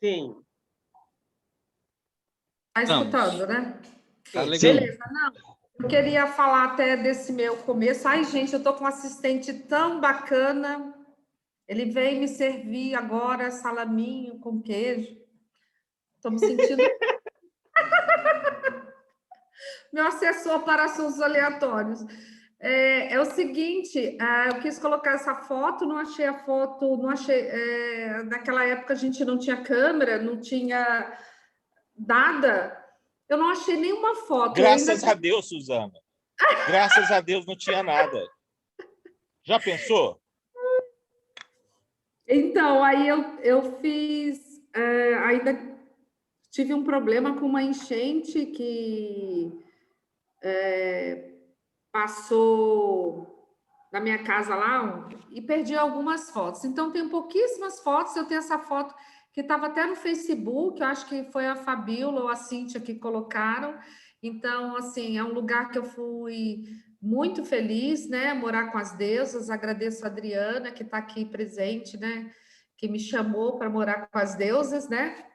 Sim. Está escutando, Estamos. né? Tá legal. Beleza, não. Eu queria falar até desse meu começo. Ai, gente, eu tô com um assistente tão bacana. Ele veio me servir agora salaminho com queijo. Estou me sentindo meu assessor para assuntos aleatórios. É o seguinte, eu quis colocar essa foto, não achei a foto, não achei. Naquela época a gente não tinha câmera, não tinha nada. Eu não achei nenhuma foto. Graças a Deus, Suzana. Graças a Deus não tinha nada. Já pensou? Então, aí eu fiz. Ainda tive um problema com uma enchente que passou na minha casa lá e perdi algumas fotos. Então, tenho pouquíssimas fotos. Eu tenho essa foto que estava até no Facebook, eu acho que foi a Fabíola ou a Cíntia que colocaram. Então, assim, é um lugar que eu fui muito feliz, né? Morar com as deusas. Agradeço a Adriana, que está aqui presente, né? Que me chamou para morar com as deusas, né?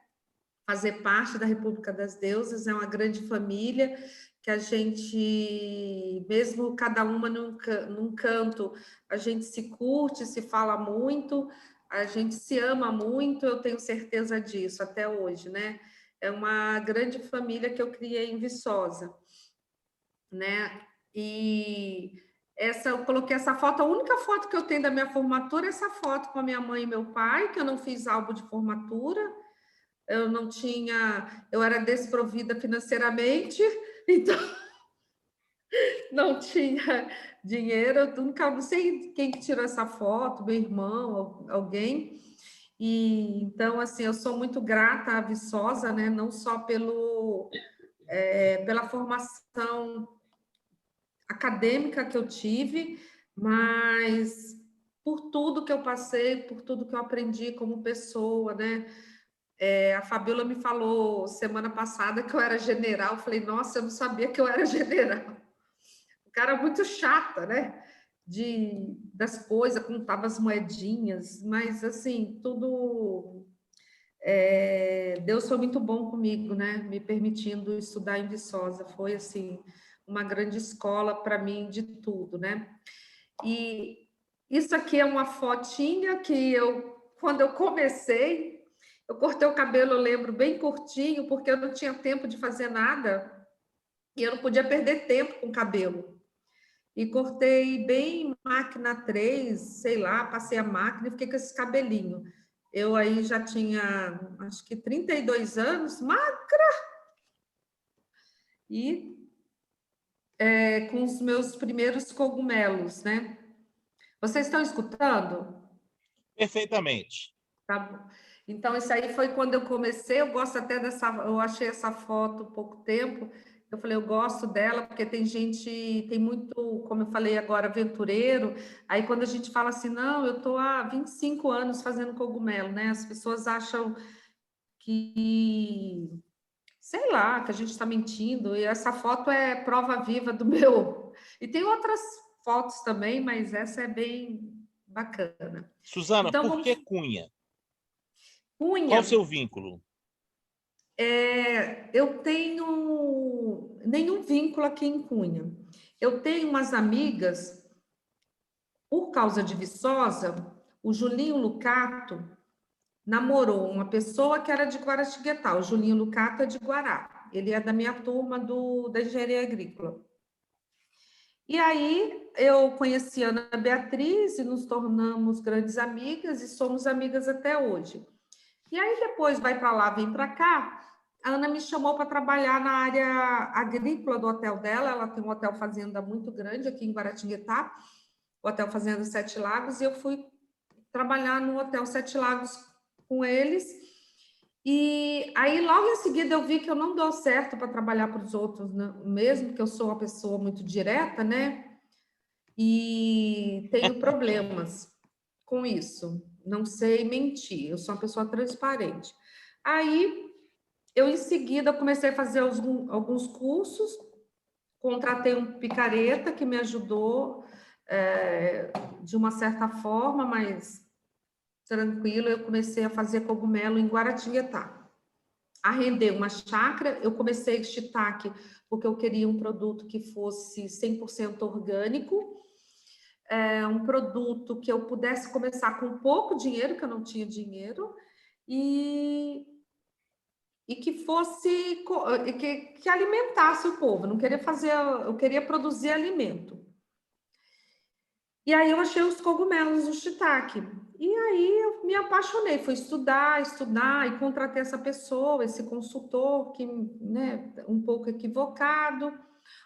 Fazer parte da República das Deusas, é uma grande família que a gente, mesmo cada uma num canto, a gente se curte, se fala muito, a gente se ama muito, eu tenho certeza disso até hoje, né? É uma grande família que eu criei em Viçosa, né? E eu coloquei essa foto, a única foto que eu tenho da minha formatura é essa foto com a minha mãe e meu pai, que eu não fiz álbum de formatura, eu não tinha, eu era desprovida financeiramente, então não tinha dinheiro, eu nunca, não sei quem que tirou essa foto, meu irmão, alguém, e então, assim, eu sou muito grata à Viçosa, né, não só pela formação acadêmica que eu tive, mas por tudo que eu passei, por tudo que eu aprendi como pessoa, né, a Fabíola me falou semana passada que eu era general. Eu falei, nossa, eu não sabia que eu era general. O cara muito chata, né? Das coisas, contava as moedinhas, mas assim, tudo. Deus foi muito bom comigo, né? Me permitindo estudar em Viçosa. Foi assim, uma grande escola para mim de tudo, né? E isso aqui é uma fotinha que quando eu comecei, eu cortei o cabelo, eu lembro, bem curtinho, porque eu não tinha tempo de fazer nada e eu não podia perder tempo com o cabelo. E cortei bem máquina 3, sei lá, passei a máquina e fiquei com esse cabelinho. Eu aí já tinha, acho que 32 anos, magra, e com os meus primeiros cogumelos, né? Vocês estão escutando? Perfeitamente. Tá bom. Então, isso aí foi quando eu comecei. Eu gosto até dessa. Eu achei essa foto há pouco tempo. Eu falei, eu gosto dela, porque tem gente, tem muito, como eu falei agora, aventureiro. Aí, quando a gente fala assim, não, eu estou há 25 anos fazendo cogumelo, né? As pessoas acham que, sei lá, que a gente está mentindo. E essa foto é prova viva do meu. E tem outras fotos também, mas essa é bem bacana. Suzana, Então, por vamos. que Cunha? Qual Cunha. o seu vínculo? Eu tenho nenhum vínculo aqui em Cunha. Eu tenho umas amigas, por causa de Viçosa, o Julinho Lucato namorou uma pessoa que era de Guaratinguetá. O Julinho Lucato é de Guará. Ele é da minha turma da engenharia agrícola. E aí eu conheci a Ana Beatriz e nos tornamos grandes amigas e somos amigas até hoje. E aí depois vai para lá, vem para cá. A Ana me chamou para trabalhar na área agrícola do hotel dela. Ela tem um hotel fazenda muito grande aqui em Guaratinguetá, o Hotel Fazenda Sete Lagos, e eu fui trabalhar no Hotel Sete Lagos com eles. E aí, logo em seguida, eu vi que eu não dou certo para trabalhar para os outros, né? Mesmo que eu sou uma pessoa muito direta, né? E tenho problemas com isso. Não sei mentir, eu sou uma pessoa transparente. Aí, eu em seguida comecei a fazer alguns cursos, contratei um picareta que me ajudou de uma certa forma, mas tranquilo, eu comecei a fazer cogumelo em Guaratinguetá. Arrendei uma chácara, eu comecei shiitake porque eu queria um produto que fosse 100% orgânico, um produto que eu pudesse começar com pouco dinheiro, que eu não tinha dinheiro, e que fosse, que alimentasse o povo. Não queria fazer, eu queria produzir alimento. E aí eu achei os cogumelos, o shiitake. E aí eu me apaixonei, fui estudar e contratei essa pessoa, esse consultor, que, né, um pouco equivocado,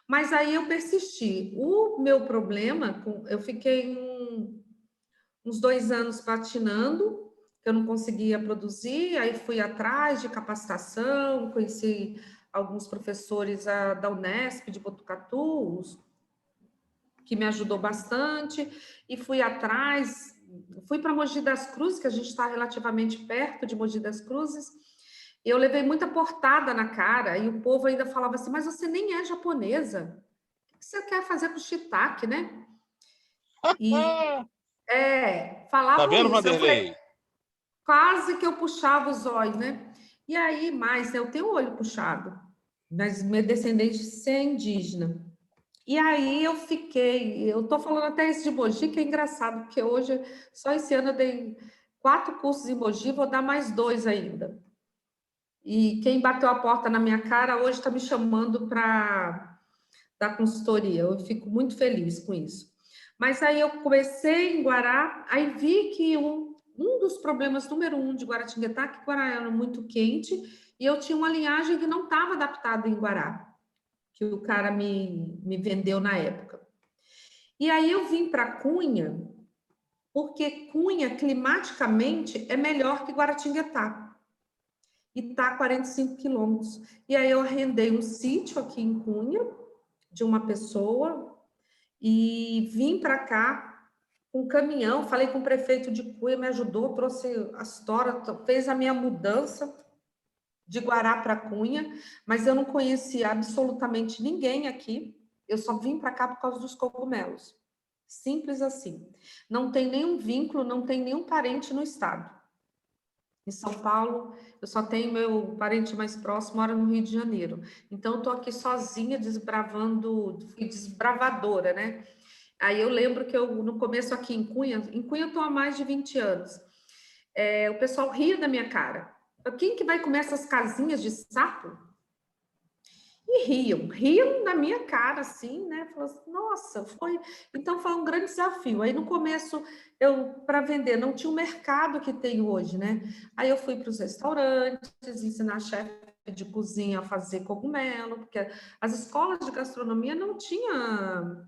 mas aí eu persisti. O meu problema, eu fiquei uns 2 anos patinando, eu não conseguia produzir, aí fui atrás de capacitação, conheci alguns professores da Unesp de Botucatu, que me ajudou bastante, e fui atrás, fui para Mogi das Cruzes, que a gente está relativamente perto de Mogi das Cruzes, eu levei muita portada na cara, e o povo ainda falava assim, mas você nem é japonesa, o que você quer fazer com shiitake, né? E Tá falavam vendo, isso, eu falei, Vanderlei? quase que eu puxava os olhos, né? E aí, mas eu tenho o olho puxado, mas minha descendência é indígena. E aí eu tô falando até isso de Mogi, que é engraçado, porque hoje, só esse ano eu dei 4 cursos em Mogi, vou dar mais 2 ainda. E quem bateu a porta na minha cara hoje está me chamando para dar consultoria. Eu fico muito feliz com isso. Mas aí eu comecei em Guará, aí vi que um dos problemas número 1 de Guaratinguetá é que Guará era muito quente e eu tinha uma linhagem que não estava adaptada em Guará, que o cara me vendeu na época. E aí eu vim para Cunha, porque Cunha, climaticamente, é melhor que Guaratinguetá. E está a 45 quilômetros. E aí eu arrendei um sítio aqui em Cunha, de uma pessoa, e vim para cá com um caminhão, falei com o prefeito de Cunha, me ajudou, trouxe a história, fez a minha mudança de Guará para Cunha, mas eu não conhecia absolutamente ninguém aqui, eu só vim para cá por causa dos cogumelos. Simples assim. Não tem nenhum vínculo, não tem nenhum parente no estado. Em São Paulo, eu só tenho meu parente mais próximo, mora no Rio de Janeiro. Então, eu estou aqui sozinha, desbravando, fui desbravadora, né? Aí eu lembro que eu, no começo aqui em Cunha eu estou há mais de 20 anos. O pessoal ria da minha cara. Quem que vai comer essas casinhas de sapo? E riam na minha cara, assim, né? Falou assim, nossa, foi. Então foi um grande desafio. Aí no começo, para vender, não tinha o mercado que tem hoje, né? Aí eu fui para os restaurantes, ensinar chefe de cozinha a fazer cogumelo, porque as escolas de gastronomia não tinham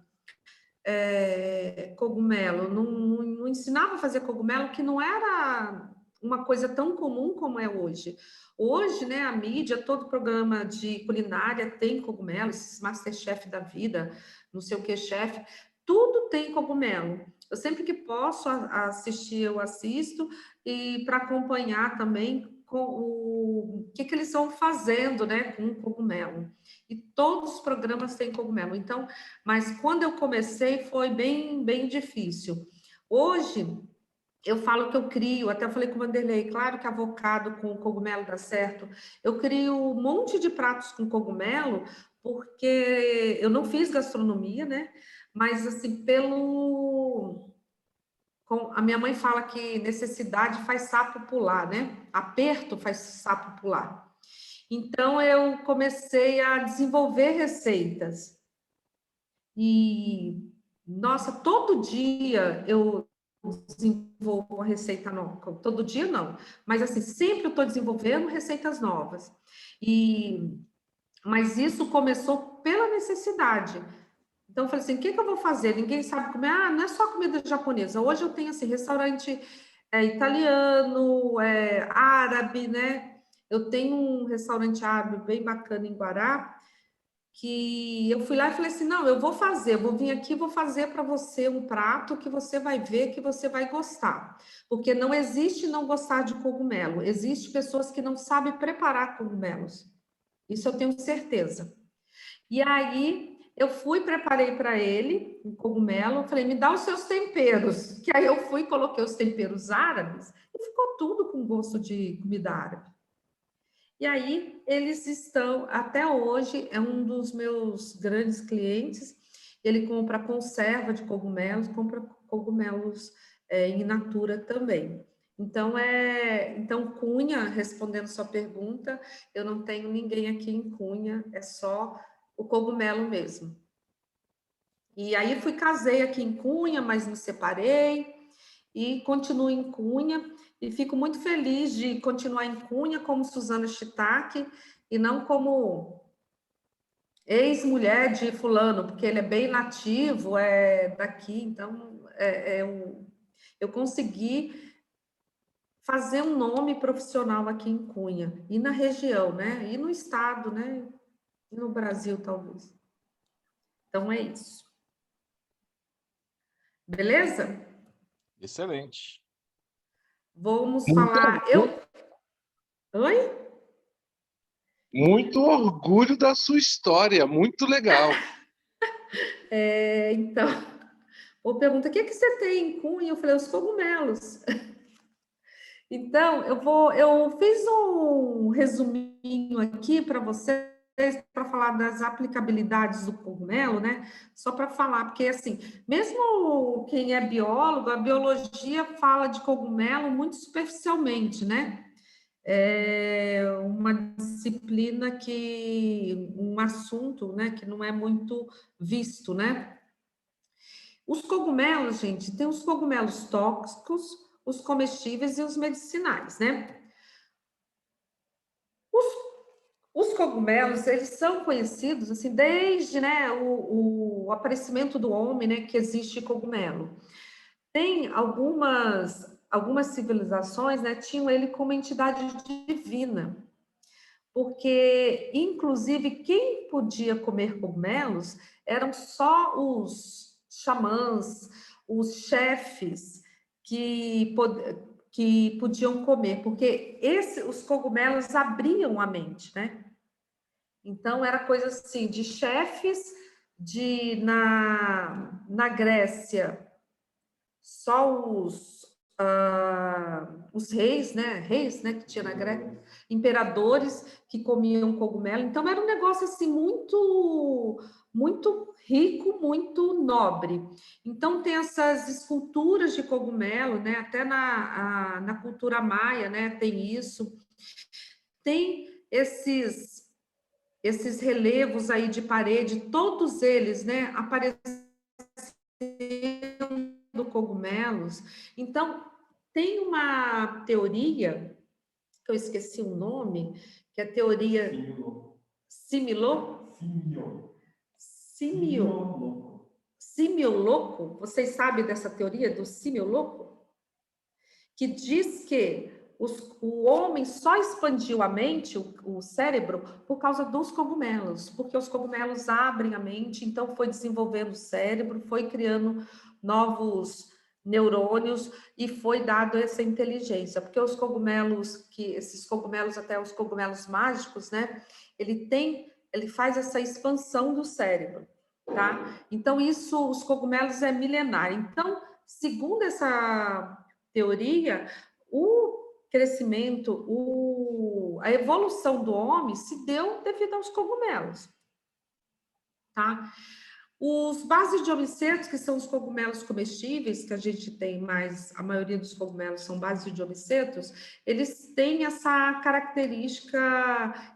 cogumelo, não ensinava a fazer cogumelo, que não era uma coisa tão comum como é hoje. Hoje, né, a mídia, todo programa de culinária tem cogumelo, esses Masterchef da vida, não sei o que, chefe, tudo tem cogumelo. Eu sempre que posso assistir, eu assisto, e para acompanhar também com o que eles estão fazendo, né, com o cogumelo. E todos os programas têm cogumelo. Então, mas quando eu comecei foi bem difícil. Hoje eu falo que eu crio, até falei com o Vanderlei, claro que avocado com cogumelo dá certo. Eu crio um monte de pratos com cogumelo, porque eu não fiz gastronomia, né? Mas assim, a minha mãe fala que necessidade faz sapo pular, né? Aperto faz sapo pular. Então eu comecei a desenvolver receitas. E, nossa, todo dia eu desenvolvo uma receita nova. Todo dia não, mas assim, sempre eu estou desenvolvendo receitas novas. Mas isso começou pela necessidade. Então, eu falei assim, o que eu vou fazer? Ninguém sabe comer. Ah, não é só comida japonesa. Hoje eu tenho, assim, restaurante italiano, árabe, né? Eu tenho um restaurante árabe bem bacana em Guará, que eu fui lá e falei assim, não, eu vou vir aqui, vou fazer para você um prato que você vai ver que você vai gostar, porque não existe não gostar de cogumelo, existe pessoas que não sabem preparar cogumelos, isso eu tenho certeza. E aí eu fui, preparei para ele um cogumelo, falei, me dá os seus temperos. Que aí eu fui, coloquei os temperos árabes e ficou tudo com gosto de comida árabe. E aí eles estão, até hoje, é um dos meus grandes clientes. Ele compra conserva de cogumelos, compra cogumelos in natura também. Então, Cunha, respondendo sua pergunta, eu não tenho ninguém aqui em Cunha, é só o cogumelo mesmo. E aí casei aqui em Cunha, mas me separei e continuo em Cunha e fico muito feliz de continuar em Cunha como Suzana Shiitake e não como ex-mulher de fulano, porque ele é bem nativo, é daqui, então eu consegui fazer um nome profissional aqui em Cunha e na região, né? E no estado, né? E no Brasil, talvez. Então é isso. Beleza? Excelente. Vamos falar. Oi? Muito orgulho da sua história, muito legal. Então, ou pergunta, o que você tem em Cunha? Eu falei, os cogumelos. Então, eu fiz um resuminho aqui para vocês, para falar das aplicabilidades do cogumelo, né? Só para falar, porque assim, mesmo quem é biólogo, a biologia fala de cogumelo muito superficialmente, né? É uma disciplina um assunto, né, que não é muito visto, né? Os cogumelos, gente, tem os cogumelos tóxicos, os comestíveis e os medicinais, né? Os cogumelos, eles são conhecidos, assim, desde, né, o aparecimento do homem, né, que existe cogumelo. Tem algumas civilizações, né, tinham ele como entidade divina, porque, inclusive, quem podia comer cogumelos eram só os xamãs, os chefes que podiam comer, porque os cogumelos abriam a mente, né? Então, era coisa assim, de chefes, na Grécia, só os reis, né, que tinha na Grécia, imperadores que comiam cogumelo. Então, era um negócio assim muito, muito rico, muito nobre. Então, tem essas esculturas de cogumelo, né, até na cultura maia, né, tem isso. Tem esses relevos aí de parede, todos eles, né, aparecendo cogumelos. Então, tem uma teoria, que eu esqueci o nome, que é a teoria simioloco. Vocês sabem dessa teoria do simioloco? Que diz que o homem só expandiu a mente, o cérebro, por causa dos cogumelos, porque os cogumelos abrem a mente, então foi desenvolvendo o cérebro, foi criando novos neurônios e foi dado essa inteligência, porque esses cogumelos, até os cogumelos mágicos, né, ele faz essa expansão do cérebro, tá? Então os cogumelos é milenar. Então, segundo essa teoria, o crescimento, a evolução do homem se deu devido aos cogumelos, tá? Os basidiomicetos, que são os cogumelos comestíveis, que a gente tem mais, a maioria dos cogumelos são basidiomicetos, eles têm essa característica,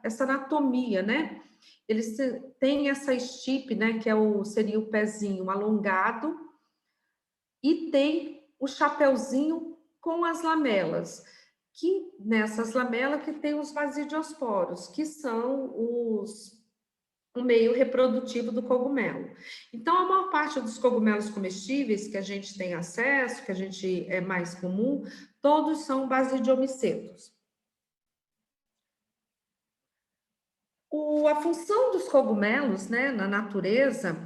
essa anatomia, né? Eles têm essa estipe, né, que seria o pezinho alongado, e tem o chapeuzinho com as lamelas, que nessas lamelas que tem os basidiosporos, que são o meio reprodutivo do cogumelo. Então, a maior parte dos cogumelos comestíveis que a gente tem acesso, que a gente é mais comum, todos são basidiomicetos. A função dos cogumelos, né, na natureza,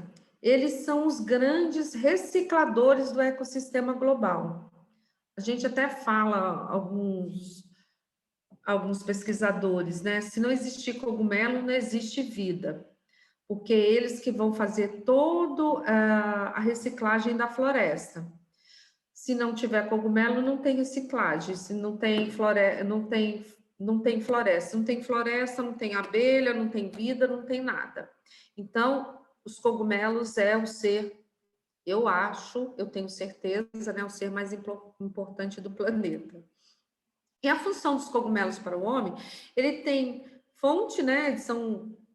eles são os grandes recicladores do ecossistema global. A gente até fala, alguns pesquisadores, né? Se não existir cogumelo, não existe vida. porque eles que vão fazer toda a reciclagem da floresta. Se não tiver cogumelo, não tem reciclagem. Se não tem floresta, não tem floresta. Não tem floresta, não tem abelha, não tem vida, não tem nada. Então, os cogumelos é o ser, eu acho, eu tenho certeza, né, o ser mais importante do planeta. E a função dos cogumelos para o homem, ele tem fonte, né,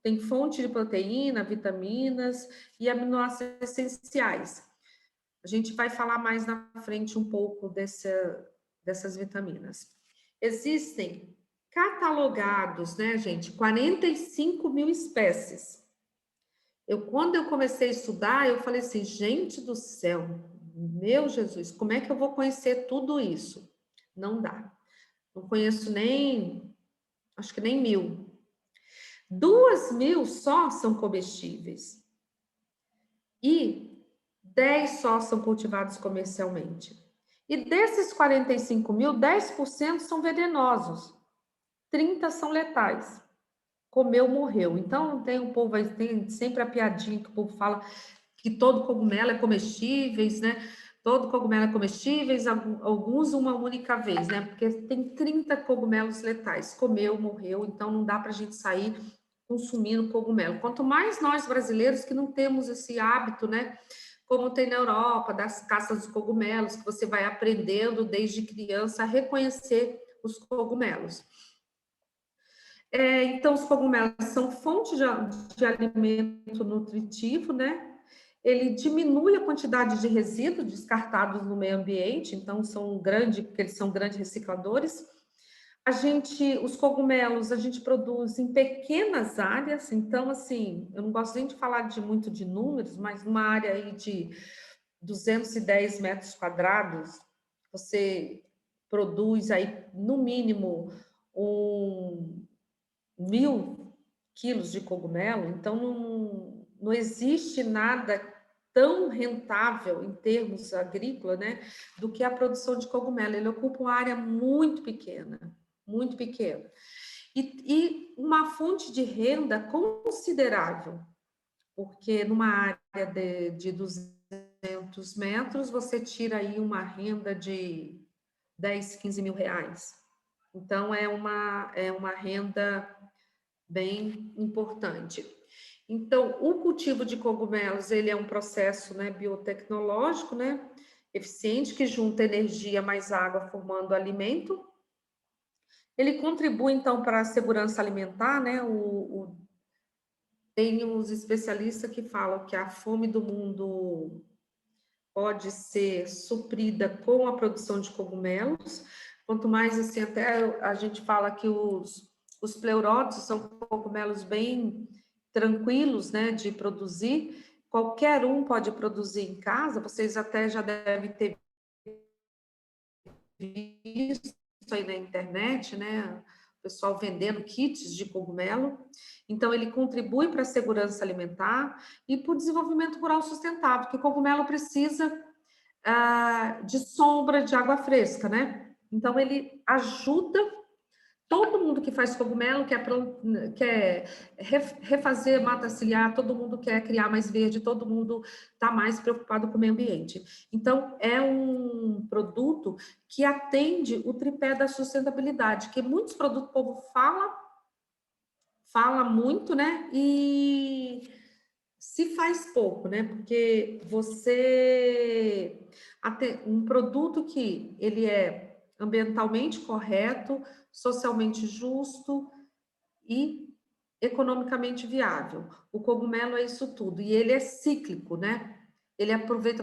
tem fonte de proteína, vitaminas e aminoácidos essenciais. A gente vai falar mais na frente um pouco dessas vitaminas. Existem catalogados, né, gente, 45 mil espécies. Quando eu comecei a estudar, eu falei assim, gente do céu, meu Jesus, como é que eu vou conhecer tudo isso? Não dá. Não conheço acho que nem 1000. 2.000 só são comestíveis. E 10 só são cultivados comercialmente. E desses 45 mil, 10% são venenosos. 30 são letais. Comeu, morreu. Então, tem sempre a piadinha que o povo fala que todo cogumelo é comestíveis, né? Todo cogumelo é comestíveis, alguns uma única vez, né? Porque tem 30 cogumelos letais. Comeu, morreu, então não dá para a gente sair consumindo cogumelo. Quanto mais nós brasileiros que não temos esse hábito, né? Como tem na Europa, das caças dos cogumelos, que você vai aprendendo desde criança a reconhecer os cogumelos. Então, os cogumelos são fonte de alimento nutritivo, né? Ele diminui a quantidade de resíduos descartados no meio ambiente, então porque eles são grandes recicladores. Os cogumelos, a gente produz em pequenas áreas, então, assim, eu não gosto nem de falar muito de números, mas numa área aí de 210 metros quadrados, você produz aí, no mínimo, 1.000 quilos de cogumelo, então não existe nada tão rentável em termos agrícolas, né, do que a produção de cogumelo. Ele ocupa uma área muito pequena, muito pequena. E uma fonte de renda considerável, porque numa área de 200 metros, você tira aí uma renda de 10, 15 mil reais. Então, é uma renda bem importante. Então, o cultivo de cogumelos, ele é um processo, né, biotecnológico, né, eficiente, que junta energia mais água formando alimento. Ele contribui, então, para a segurança alimentar, né, tem os especialistas que falam que a fome do mundo pode ser suprida com a produção de cogumelos. Quanto mais, assim, até a gente fala que os pleuróticos são cogumelos bem tranquilos, né, de produzir. Qualquer um pode produzir em casa. Vocês até já devem ter visto aí na internet, né, o pessoal vendendo kits de cogumelo. Então, ele contribui para a segurança alimentar e para o desenvolvimento rural sustentável, porque o cogumelo precisa de sombra, de água fresca, né? Então, ele ajuda todo mundo que faz cogumelo, quer refazer mata ciliar, todo mundo quer criar mais verde, todo mundo está mais preocupado com o meio ambiente. Então, é um produto que atende o tripé da sustentabilidade, que muitos produtos o povo fala muito, né? E se faz pouco, né? Porque um produto que ele é ambientalmente correto, socialmente justo e economicamente viável. O cogumelo é isso tudo e ele é cíclico, né?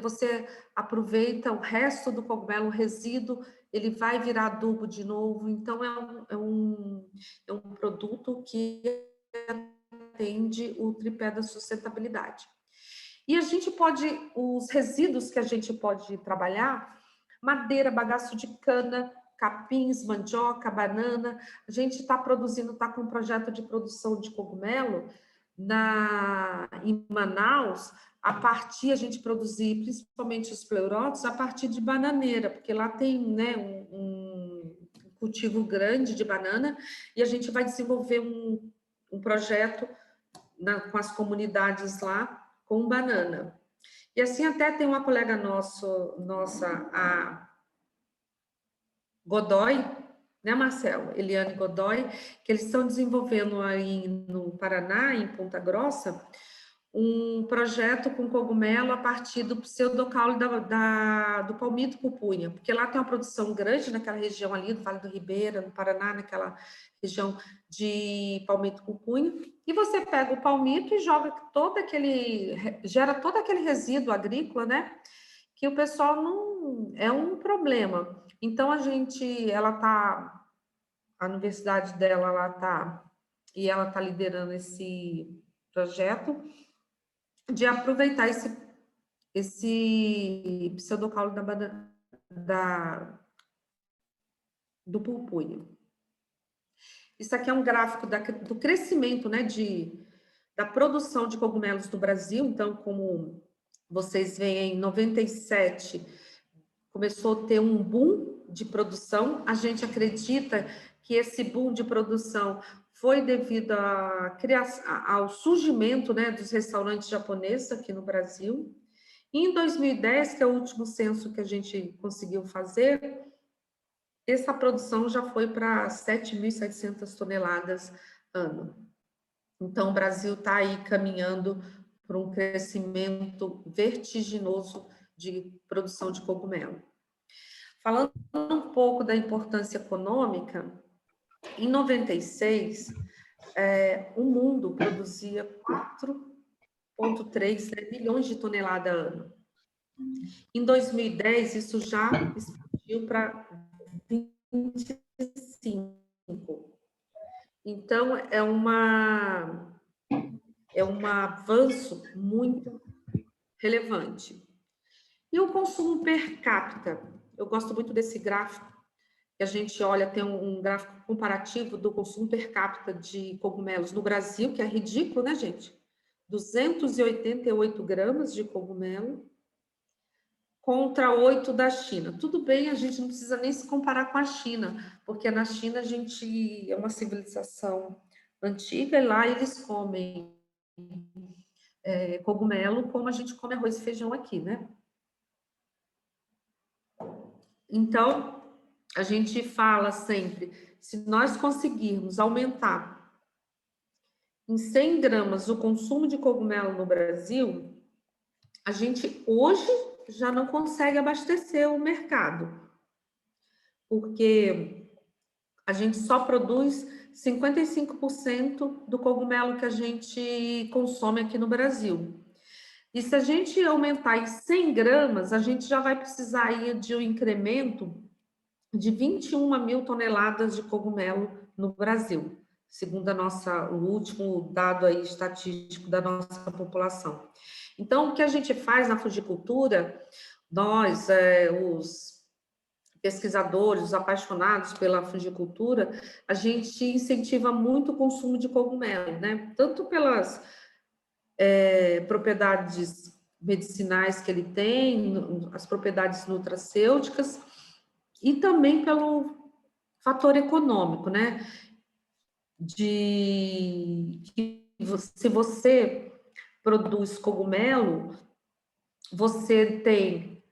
Você aproveita o resto do cogumelo, o resíduo, ele vai virar adubo de novo. Então é um produto que atende o tripé da sustentabilidade. E os resíduos que a gente pode trabalhar, madeira, bagaço de cana, capins, mandioca, banana. A gente está com um projeto de produção de cogumelo em Manaus, a gente produzir, principalmente os pleuróticos, a partir de bananeira, porque lá tem, né, um cultivo grande de banana, e a gente vai desenvolver um projeto com as comunidades lá com banana. E assim até tem uma colega nossa, a Godoy, né, Marcelo? Eliane Godoy, que eles estão desenvolvendo aí no Paraná, em Ponta Grossa, um projeto com cogumelo a partir do pseudocaule do palmito pupunha, porque lá tem uma produção grande naquela região ali, do Vale do Ribeira, no Paraná, naquela região de palmito pupunha, e você pega o palmito e joga gera todo aquele resíduo agrícola, né? Que o pessoal não... é um problema. Então, a universidade dela, e ela tá liderando esse projeto, de aproveitar esse pseudocaule do pupunha. Isso aqui é um gráfico do crescimento, né, da produção de cogumelos no Brasil. Então, como vocês veem, em 97 começou a ter um boom de produção. A gente acredita que esse boom de produção foi devido ao surgimento, né, dos restaurantes japoneses aqui no Brasil. E em 2010, que é o último censo que a gente conseguiu fazer, essa produção já foi para 7.700 toneladas ano. Então, o Brasil está aí caminhando para um crescimento vertiginoso de produção de cogumelo. Falando um pouco da importância econômica, em 96, o mundo produzia 4,3 milhões de toneladas ano. Em 2010, isso já expandiu para 25. Então, é um avanço muito relevante. E o consumo per capita? Eu gosto muito desse gráfico, que a gente olha, tem um gráfico comparativo do consumo per capita de cogumelos no Brasil, que é ridículo, né, gente? 288 gramas de cogumelo contra 8 da China. Tudo bem, a gente não precisa nem se comparar com a China, porque na China a gente é uma civilização antiga e lá eles comem cogumelo como a gente come arroz e feijão aqui, né? Então, a gente fala sempre, se nós conseguirmos aumentar em 100 gramas o consumo de cogumelo no Brasil, a gente hoje já não consegue abastecer o mercado, porque a gente só produz 55% do cogumelo que a gente consome aqui no Brasil. E se a gente aumentar em 100 gramas, a gente já vai precisar aí de um incremento de 21 mil toneladas de cogumelo no Brasil, segundo o último dado aí estatístico da nossa população. Então, o que a gente faz na fujicultura, nós, os pesquisadores, os apaixonados pela fujicultura, a gente incentiva muito o consumo de cogumelo, né? Tanto pelas propriedades medicinais que ele tem, as propriedades nutracêuticas, e também pelo fator econômico, né? Se você produz cogumelo, você tem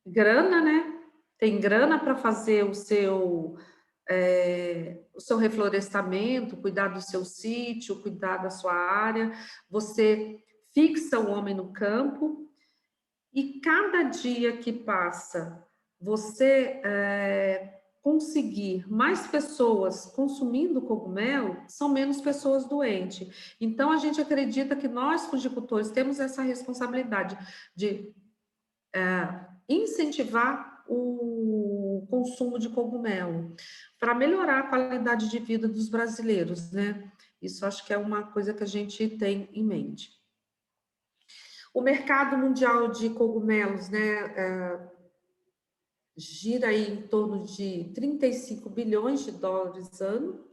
grana, né? Tem grana para fazer o seu reflorestamento, cuidar do seu sítio, cuidar da sua área, você fixa o homem no campo, e cada dia que passa, você conseguir mais pessoas consumindo cogumelo, são menos pessoas doentes. Então, a gente acredita que nós, fujicultores, temos essa responsabilidade de incentivar o consumo de cogumelo para melhorar a qualidade de vida dos brasileiros, né? Isso acho que é uma coisa que a gente tem em mente. O mercado mundial de cogumelos, né, gira aí em torno de 35 bilhões de dólares ano,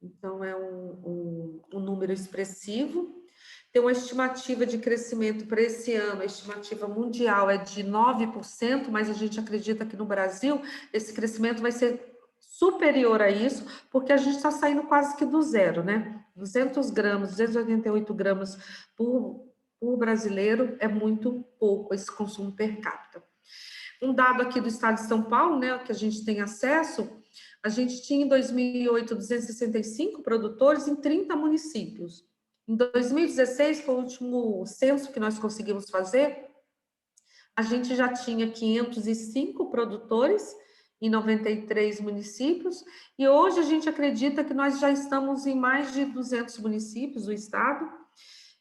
então é um número expressivo. Tem uma estimativa de crescimento para esse ano, a estimativa mundial é de 9%, mas a gente acredita que no Brasil esse crescimento vai ser superior a isso, porque a gente está saindo quase que do zero, né? 200 gramas, 288 gramas por brasileiro é muito pouco esse consumo per capita. Um dado aqui do estado de São Paulo, né, que a gente tem acesso, a gente tinha em 2008 265 produtores em 30 municípios. Em 2016, foi o último censo que nós conseguimos fazer, a gente já tinha 505 produtores em 93 municípios, e hoje a gente acredita que nós já estamos em mais de 200 municípios do estado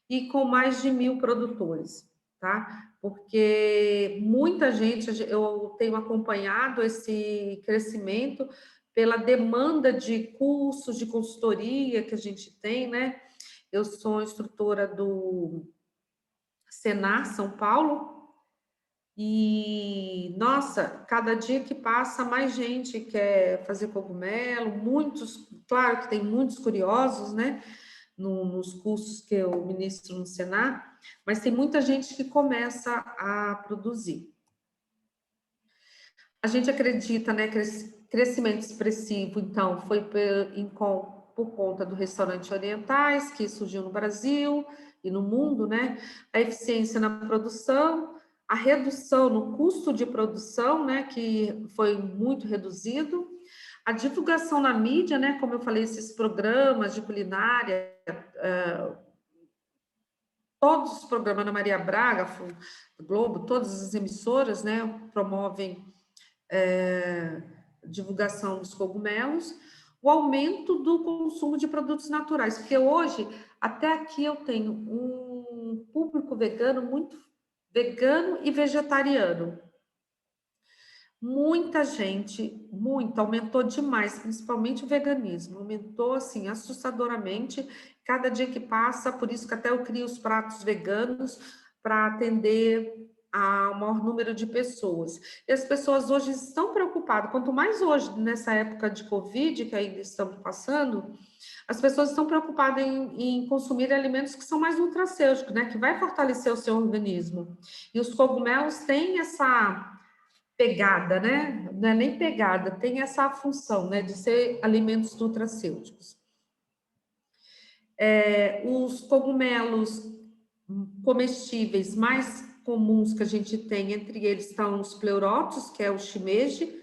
e com mais de 1.000 produtores, tá? Porque muita gente, eu tenho acompanhado esse crescimento pela demanda de cursos, de consultoria que a gente tem, né? Eu sou instrutora do Senar São Paulo, e, nossa, cada dia que passa, mais gente quer fazer cogumelo, muitos, claro que tem muitos curiosos, né, nos cursos que eu ministro no Senar, mas tem muita gente que começa a produzir. A gente acredita, né, que esse crescimento expressivo, então, foi por conta do restaurante orientais, que surgiu no Brasil e no mundo, né, a eficiência na produção, a redução no custo de produção, né, que foi muito reduzido, a divulgação na mídia, né, como eu falei, esses programas de culinária, todos os programas da Maria Braga, Globo, todas as emissoras, né, promovem divulgação dos cogumelos, o aumento do consumo de produtos naturais, porque hoje, até aqui eu tenho um público vegano, muito vegano e vegetariano. Muita gente, muito, aumentou demais, principalmente o veganismo, aumentou assim assustadoramente, cada dia que passa, por isso que até eu crio os pratos veganos para atender ao maior número de pessoas. E as pessoas hoje estão preocupadas, quanto mais hoje, nessa época de Covid, que ainda estamos passando, as pessoas estão preocupadas em consumir alimentos que são mais nutracêuticos, né, que vai fortalecer o seu organismo. E os cogumelos têm essa pegada, né? Não é nem pegada, tem essa função, né, de ser alimentos nutracêuticos. Os cogumelos comestíveis mais comuns que a gente tem, entre eles estão os pleuróticos, que é o shimeji,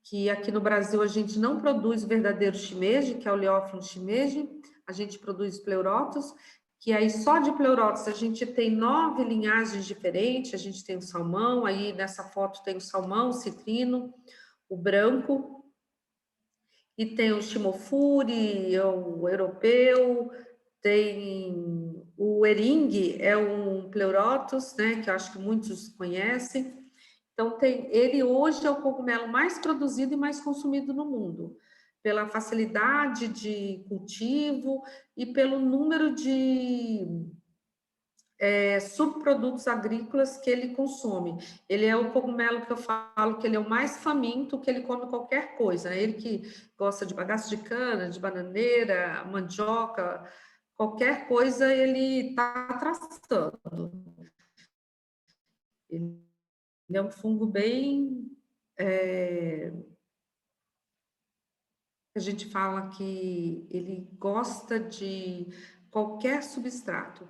que aqui no Brasil a gente não produz o verdadeiro shimeji, que é o Leophilum shimeji, a gente produz pleuróticos, que aí só de pleuróticos a gente tem 9 linhagens diferentes, a gente tem o salmão, aí nessa foto tem o salmão, o citrino, o branco, e tem o shimofuri, o europeu, tem o eringue, é um pleurotus, né, que eu acho que muitos conhecem. Então, ele hoje é o cogumelo mais produzido e mais consumido no mundo, pela facilidade de cultivo e pelo número de subprodutos agrícolas que ele consome. Ele é o cogumelo que eu falo que ele é o mais faminto, que ele come qualquer coisa. Ele que gosta de bagaço de cana, de bananeira, mandioca, qualquer coisa ele está traçando. Ele é um fungo bem... a gente fala que ele gosta de qualquer substrato.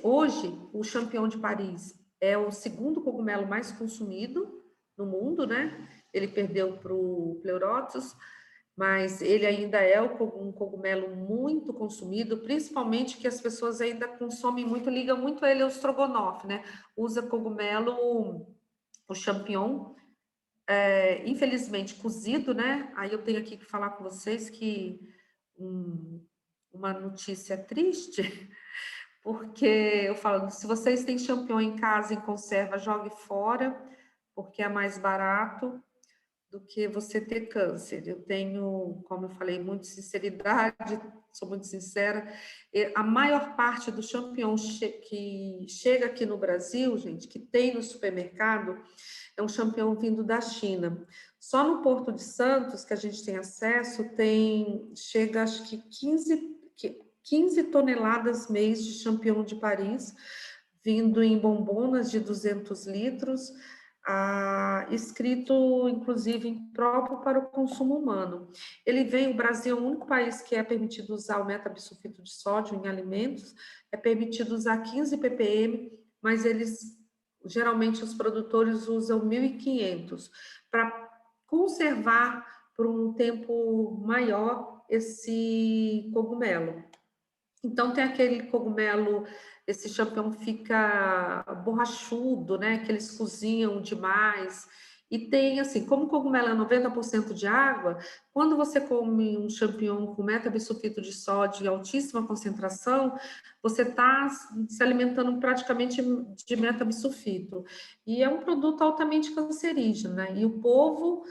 Hoje, o champignon de Paris é o segundo cogumelo mais consumido no mundo, né? Ele perdeu para o pleurotus, mas ele ainda é um cogumelo muito consumido, principalmente que as pessoas ainda consomem muito, ligam muito a ele ao estrogonofe, né? Usa cogumelo, o champignon, infelizmente cozido, né? Aí eu tenho aqui que falar com vocês que uma notícia triste, porque eu falo, se vocês têm champignon em casa em conserva, jogue fora, porque é mais barato do que você ter câncer. Eu tenho, como eu falei, muita sinceridade, sou muito sincera, a maior parte do champignon que chega aqui no Brasil, gente, que tem no supermercado, é um champignon vindo da China. Só no Porto de Santos, que a gente tem acesso, chega acho que 15 toneladas mês de champignon de Paris, vindo em bombonas de 200 litros. escrito, inclusive, próprio para o consumo humano. O Brasil é o único país que é permitido usar o metabisulfito de sódio em alimentos, é permitido usar 15 ppm, mas geralmente, os produtores usam 1.500 para conservar por um tempo maior esse cogumelo. Então, tem aquele cogumelo, esse champignon fica borrachudo, né? Que eles cozinham demais. E tem, assim, como o cogumelo é 90% de água, quando você come um champignon com metabisulfito de sódio em altíssima concentração, você está se alimentando praticamente de metabisulfito. E é um produto altamente cancerígeno, né? E o povo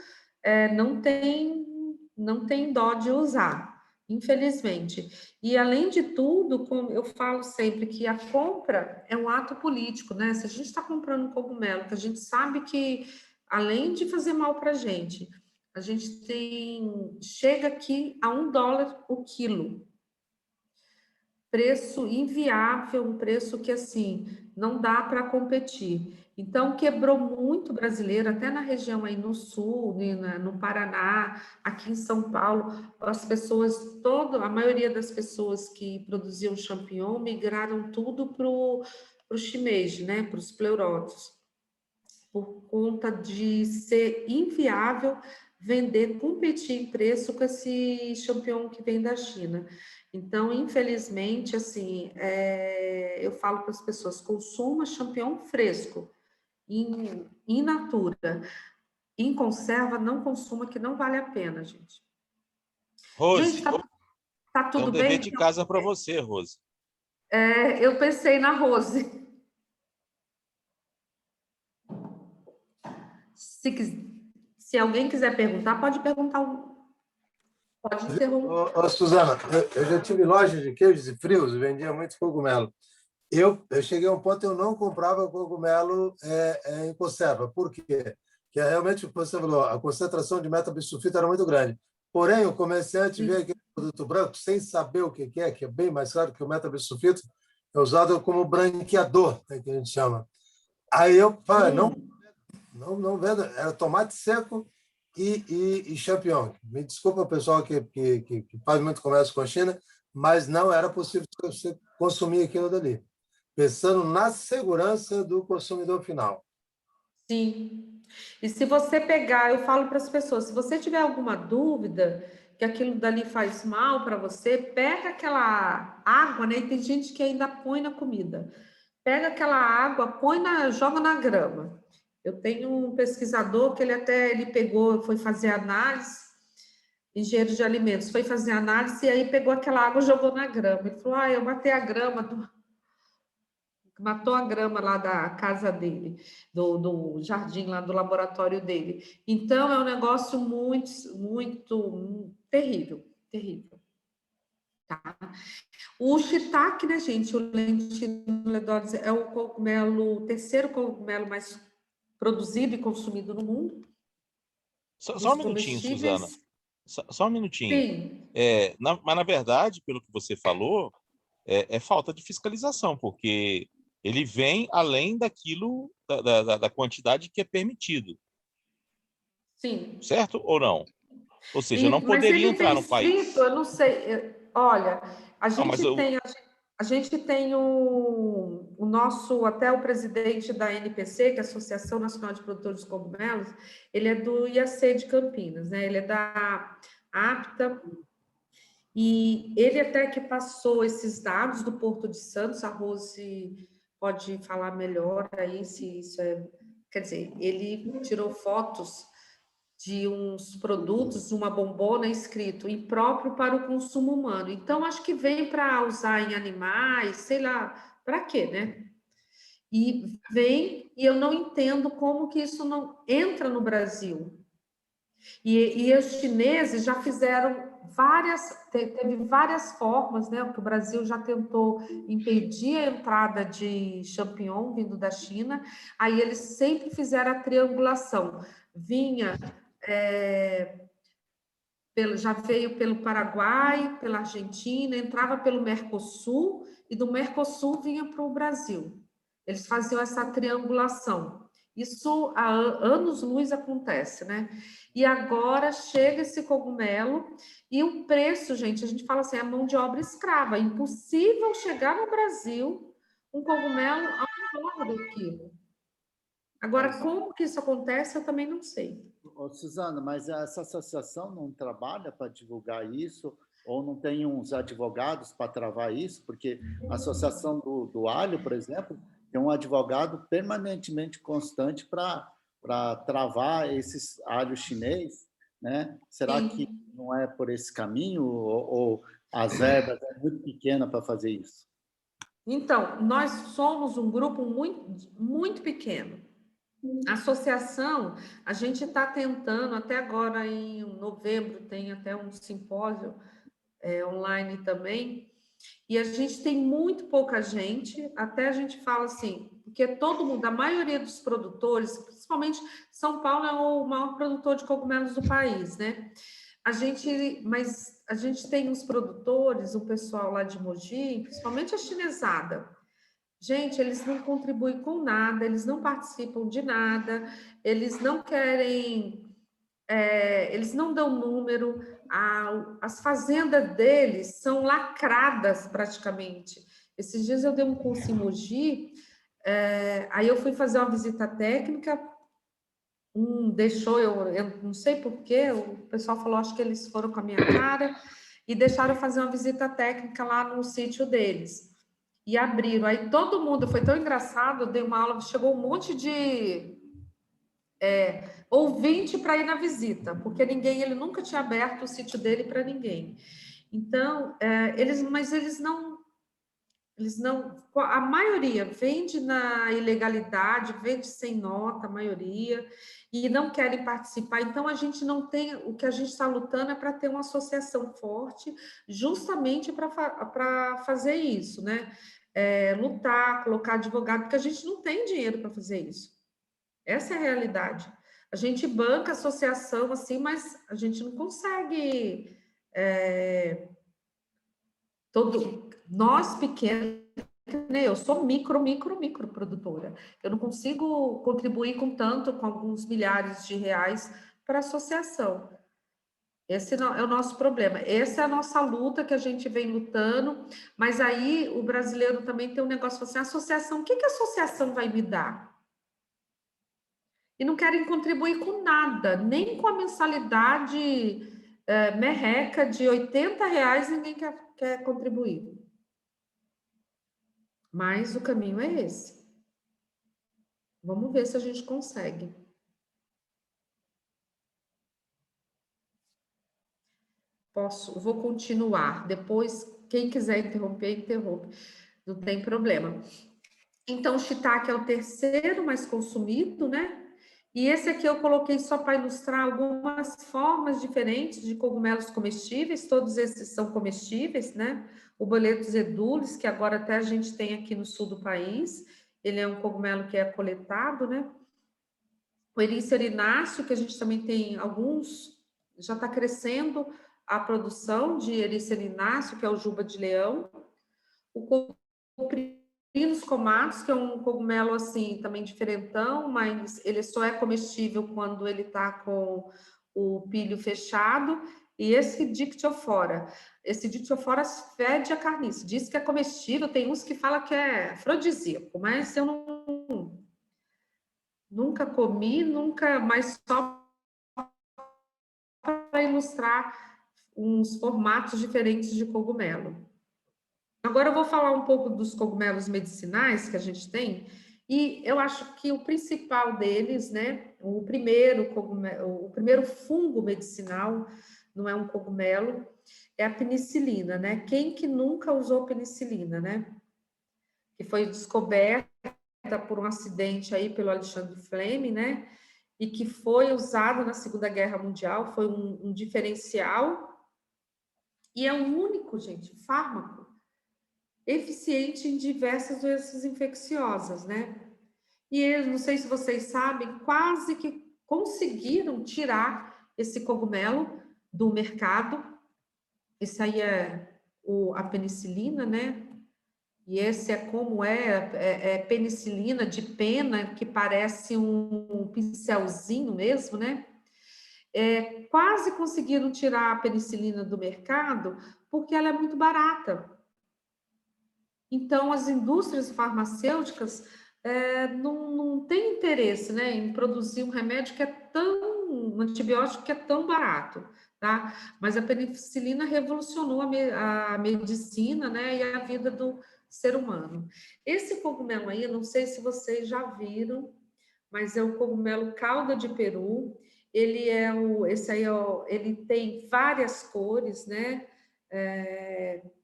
não tem dó de usar, infelizmente. E, além de tudo, como eu falo sempre, que a compra é um ato político, né? Se a gente está comprando um cogumelo, que a gente sabe que, além de fazer mal para a gente chega aqui a $1 o quilo. Preço inviável, um preço que, assim, não dá para competir. Então, quebrou muito brasileiro, até na região aí no sul, no Paraná, aqui em São Paulo, as pessoas, a maioria das pessoas que produziam champignon migraram tudo para o shimeji, né, para os pleuróticos, por conta de ser inviável competir em preço com esse champignon que vem da China. Então, infelizmente, assim, eu falo para as pessoas, consuma champignon fresco, in natura. Em conserva, não consuma, que não vale a pena, gente. Rose, Gente, tá tem um tudo dever bem? de casa para você, Rose. Eu pensei na Rose. Se alguém quiser perguntar, pode perguntar. Pode ser um. Suzana, eu já tive loja de queijos e frios e vendia muito cogumelo. Eu cheguei a um ponto que eu não comprava cogumelo em conserva. Por quê? Porque realmente, como você falou, a concentração de metabisulfito era muito grande. Porém, o comerciante vê aquele produto branco sem saber o que é bem mais claro que o metabisulfito, é usado como branqueador, né, que a gente chama. Aí eu falei, não vendo, era tomate seco e champignon. Me desculpa o pessoal que faz muito comércio com a China, mas não era possível você consumir aquilo dali, pensando na segurança do consumidor final. Sim. E se você pegar, eu falo para as pessoas, se você tiver alguma dúvida que aquilo dali faz mal para você, pega aquela água, né? E tem gente que ainda põe na comida. Pega aquela água, joga na grama. Eu tenho um pesquisador que ele pegou, foi fazer análise, engenheiro de alimentos, foi fazer análise e aí pegou aquela água e jogou na grama. Ele falou: eu matei a grama matou a grama lá da casa dele, do jardim lá do laboratório dele. Então, é um negócio muito, muito terrível, terrível. Tá? O shiitake, né, gente? O Lentinuloides é o terceiro cogumelo mais produzido e consumido no mundo. Só um minutinho, Suzana. Só um minutinho. Sim. Mas, na verdade, pelo que você falou, é falta de fiscalização, porque ele vem além daquilo, da quantidade que é permitido. Sim. Certo ou não? Ou seja, não poderia entrar no país. Eu não sei. Olha, a gente tem o nosso, até o presidente da NPC, que é a Associação Nacional de Produtores de Cogumelos, ele é do IAC de Campinas, né? Ele é da APTA, e ele até que passou esses dados do Porto de Santos. A Rose pode falar melhor aí se isso é... Quer dizer, ele tirou fotos de uns produtos, uma bombona escrito impróprio para o consumo humano. Então, acho que vem para usar em animais, sei lá, para quê, né? E eu não entendo como que isso não entra no Brasil. E os chineses já fizeram teve várias formas, né? Que o Brasil já tentou impedir a entrada de champignon vindo da China, aí eles sempre fizeram a triangulação. Já veio pelo Paraguai, pela Argentina, entrava pelo Mercosul, e do Mercosul vinha para o Brasil. Eles faziam essa triangulação. Isso há anos-luz acontece, né? E agora chega esse cogumelo e o preço, gente, a gente fala assim, é mão de obra escrava. É impossível chegar no Brasil um cogumelo a $1 do quilo. Agora, como que isso acontece, eu também não sei. Ô, Suzana, mas essa associação não trabalha para divulgar isso? Ou não tem uns advogados para travar isso? Porque a Associação do Alho, por exemplo, tem um advogado permanentemente constante para travar esses alhos chinês, né? Será Sim. que não é por esse caminho? Ou as verbas é muito pequena para fazer isso? Então, nós somos um grupo muito, muito pequeno. A associação, a gente está tentando, até agora em novembro, tem até um simpósio online também, e a gente tem muito pouca gente, até a gente fala assim, porque todo mundo, a maioria dos produtores, principalmente São Paulo é o maior produtor de cogumelos do país, né? Mas a gente tem os produtores, o pessoal lá de Mogi, principalmente a chinesada. Gente, eles não contribuem com nada, eles não participam de nada, eles não querem, eles não dão número, as fazendas deles são lacradas praticamente. Esses dias eu dei um curso em Mogi, aí eu fui fazer uma visita técnica, deixou, eu não sei porquê, o pessoal falou, acho que eles foram com a minha cara, e deixaram eu fazer uma visita técnica lá no sítio deles. E abriram. Aí todo mundo, foi tão engraçado, eu dei uma aula, chegou um monte de ouvinte para ir na visita, porque ele nunca tinha aberto o sítio dele para ninguém. Então, mas eles não, a maioria vende na ilegalidade, vende sem nota, a maioria, e não querem participar. Então, a gente não tem, o que a gente está lutando é para ter uma associação forte, justamente para fazer isso, né? Lutar, colocar advogado, porque a gente não tem dinheiro para fazer isso. Essa é a realidade. A gente banca a associação assim, mas a gente não consegue. Nós pequenos, eu sou micro produtora. Eu não consigo contribuir com tanto, com alguns milhares de reais para a associação. Esse é o nosso problema. Essa é a nossa luta que a gente vem lutando, mas aí o brasileiro também tem um negócio assim, associação, o que a associação vai me dar? E não querem contribuir com nada, nem com a mensalidade merreca de R$80, ninguém quer contribuir. Mas o caminho é esse. Vamos ver se a gente consegue. Vou continuar. Depois, quem quiser interromper, interrompe. Não tem problema. Então, o shiitake é o terceiro mais consumido, né? E esse aqui eu coloquei só para ilustrar algumas formas diferentes de cogumelos comestíveis. Todos esses são comestíveis, né? O Boletus edulis, que agora até a gente tem aqui no sul do país. Ele é um cogumelo que é coletado, né? O Erice erináceo, que a gente também tem alguns, já está crescendo a produção de Erice erináceo, que é o juba de leão. O Coprinus comatus, que é um cogumelo assim, também diferentão, mas ele só é comestível quando ele está com o pilho fechado. E esse Dictyofora. Esse Dictyofora fede a carniça. Diz que é comestível, tem uns que falam que é afrodisíaco, mas eu nunca comi, mas só para ilustrar uns formatos diferentes de cogumelo. Agora eu vou falar um pouco dos cogumelos medicinais que a gente tem, e eu acho que o principal deles, né, o primeiro fungo medicinal, não é um cogumelo, é a penicilina, né? Quem que nunca usou penicilina, né? Que foi descoberta por um acidente aí pelo Alexandre Fleming, né? E que foi usado na Segunda Guerra Mundial, foi um diferencial, e é o único, gente, fármaco eficiente em diversas doenças infecciosas, né? E eles, não sei se vocês sabem, quase que conseguiram tirar esse cogumelo do mercado. Esse aí é a penicilina, né? e esse é como é penicilina de pena, que parece um pincelzinho mesmo, né? Quase conseguiram tirar a penicilina do mercado porque ela é muito barata. Então, as indústrias farmacêuticas não têm interesse, né, em produzir um remédio um antibiótico que é tão barato, tá? Mas a penicilina revolucionou a medicina, né, e a vida do ser humano. Esse cogumelo aí, eu não sei se vocês já viram, mas é o cogumelo cauda de peru. Esse aí, ele tem várias cores, né?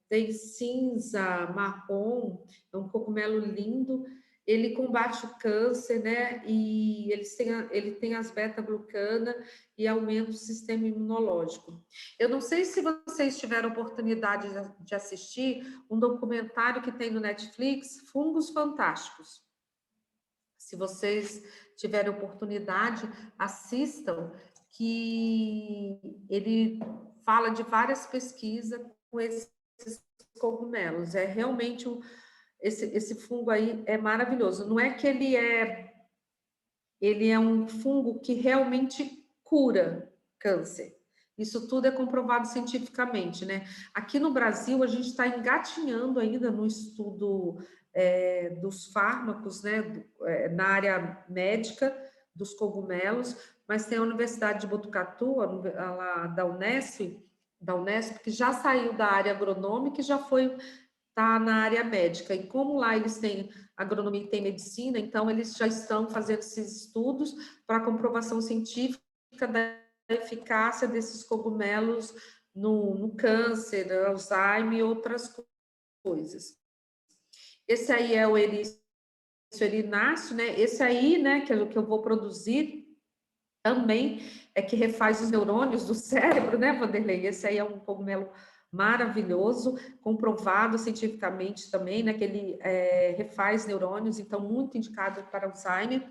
Tem cinza, marrom, é um cogumelo lindo. Ele combate o câncer, né? E ele tem as beta-glucana e aumenta o sistema imunológico. Eu não sei se vocês tiveram oportunidade de assistir um documentário que tem no Netflix, Fungos Fantásticos. Se vocês tiverem oportunidade, assistam, que ele fala de várias pesquisas com esses cogumelos. É realmente esse fungo aí é maravilhoso. Não é que ele é um fungo que realmente cura câncer. Isso tudo é comprovado cientificamente, né? Aqui no Brasil, a gente está engatinhando ainda no estudo dos fármacos, né? Na área médica dos cogumelos, mas tem a Universidade de Botucatu, lá da Unesp, que já saiu da área agronômica e já está na área médica. E como lá eles têm agronomia e tem medicina, então eles já estão fazendo esses estudos para comprovação científica da eficácia desses cogumelos no câncer, Alzheimer e outras coisas. Esse aí é o Erício erináceo, né? Esse aí, né, que eu vou produzir também que refaz os neurônios do cérebro, né, Vanderlei? Esse aí é um cogumelo maravilhoso, comprovado cientificamente também, né, que ele refaz neurônios, então muito indicado para Alzheimer.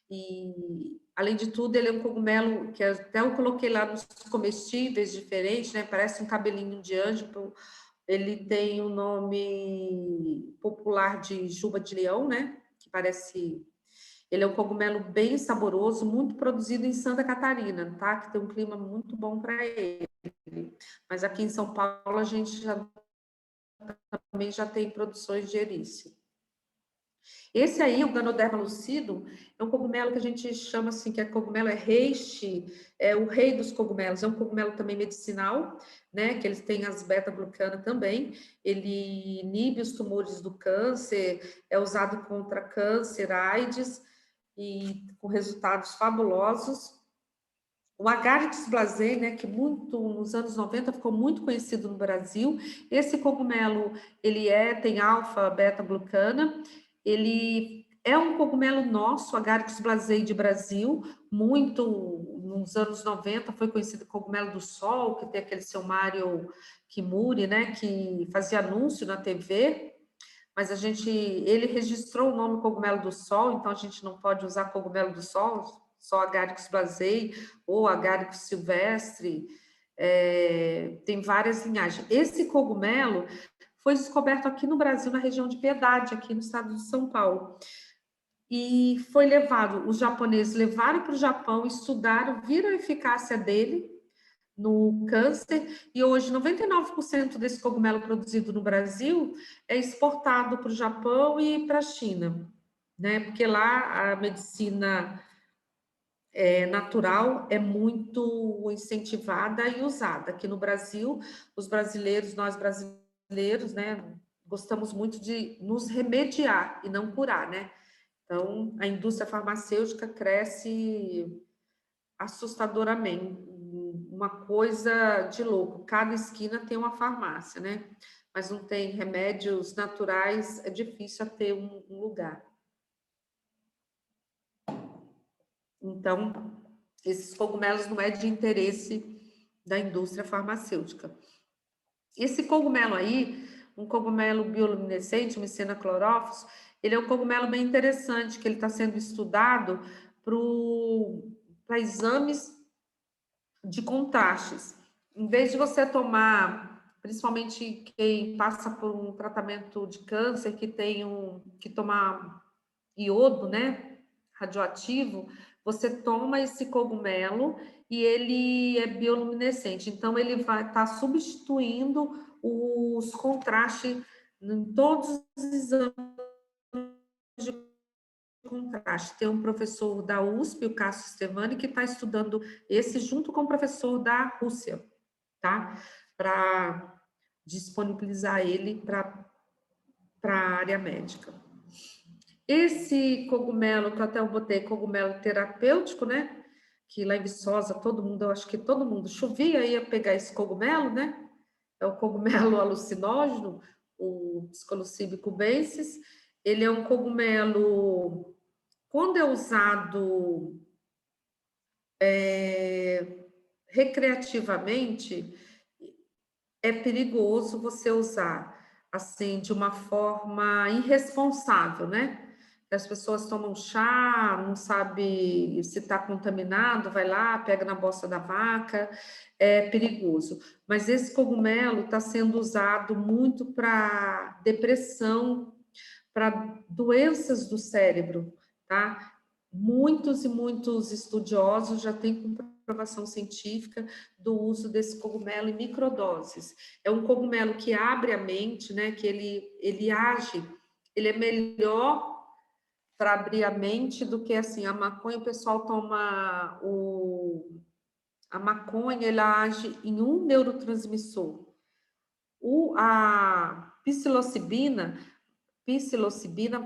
E, além de tudo, ele é um cogumelo que até eu coloquei lá nos comestíveis diferentes, né, parece um cabelinho de anjo. Ele tem o nome popular de juba de leão, né, que parece... Ele é um cogumelo bem saboroso, muito produzido em Santa Catarina, tá? Que tem um clima muito bom para ele. Mas aqui em São Paulo a gente também já tem produções de erício. Esse aí, o Ganoderma lucido, é um cogumelo que a gente chama assim, que é cogumelo reishi, é o rei dos cogumelos. É um cogumelo também medicinal, né? Que eles têm as beta-glucana também. Ele inibe os tumores do câncer, é usado contra câncer, AIDS, e com resultados fabulosos. O Agaricus blazei, né, que nos anos 90 ficou muito conhecido no Brasil. Esse cogumelo, ele tem alfa, beta-glucana. Ele é um cogumelo nosso, Agaricus blazei de Brasil, nos anos 90 foi conhecido como cogumelo do sol, que tem aquele seu Mário Kimuri, né, que fazia anúncio na TV. Mas ele registrou o nome cogumelo do sol, então a gente não pode usar cogumelo do sol, só Agaricus blazei ou Agaricus silvestre, tem várias linhagens. Esse cogumelo foi descoberto aqui no Brasil, na região de Piedade, aqui no estado de São Paulo. E foi os japoneses levaram para o Japão, estudaram, viram a eficácia dele no câncer, e hoje 99% desse cogumelo produzido no Brasil é exportado para o Japão e para a China, né? Porque lá a medicina natural é muito incentivada e usada. Aqui no Brasil, nós brasileiros, né, gostamos muito de nos remediar e não curar, né? Então, a indústria farmacêutica cresce assustadoramente, uma coisa de louco. Cada esquina tem uma farmácia, né? Mas não tem remédios naturais, é difícil ter um lugar. Então, esses cogumelos não é de interesse da indústria farmacêutica. Esse cogumelo aí, um cogumelo bioluminescente, o Mycena chlorophyllus, ele é um cogumelo bem interessante, que ele está sendo estudado para exames de contrastes. Em vez de você tomar principalmente quem passa por um tratamento de câncer, que tem que tomar iodo, né, radioativo, você toma esse cogumelo e ele é bioluminescente, então ele vai estar substituindo os contrastes em todos os exames de contraste. Tem um professor da USP, o Cássio Stevani, que está estudando esse junto com o professor da Rússia, tá? Para disponibilizar ele para a área médica. Esse cogumelo, que eu até botei cogumelo terapêutico, né? Que lá em Viçosa, todo mundo, eu acho que todo mundo chovia, ia pegar esse cogumelo, né? É o cogumelo alucinógeno, o Psilocybe cubensis. Ele é um cogumelo, quando é usado recreativamente, é perigoso você usar assim de uma forma irresponsável, né? As pessoas tomam chá, não sabe se está contaminado, vai lá, pega na bosta da vaca, é perigoso. Mas esse cogumelo está sendo usado muito para depressão, para doenças do cérebro, tá? Muitos e muitos estudiosos já têm comprovação científica do uso desse cogumelo em microdoses. É um cogumelo que abre a mente, né? Que ele age, ele é melhor para abrir a mente do que assim a maconha. O pessoal toma a maconha, ela age em um neurotransmissor. A psilocibina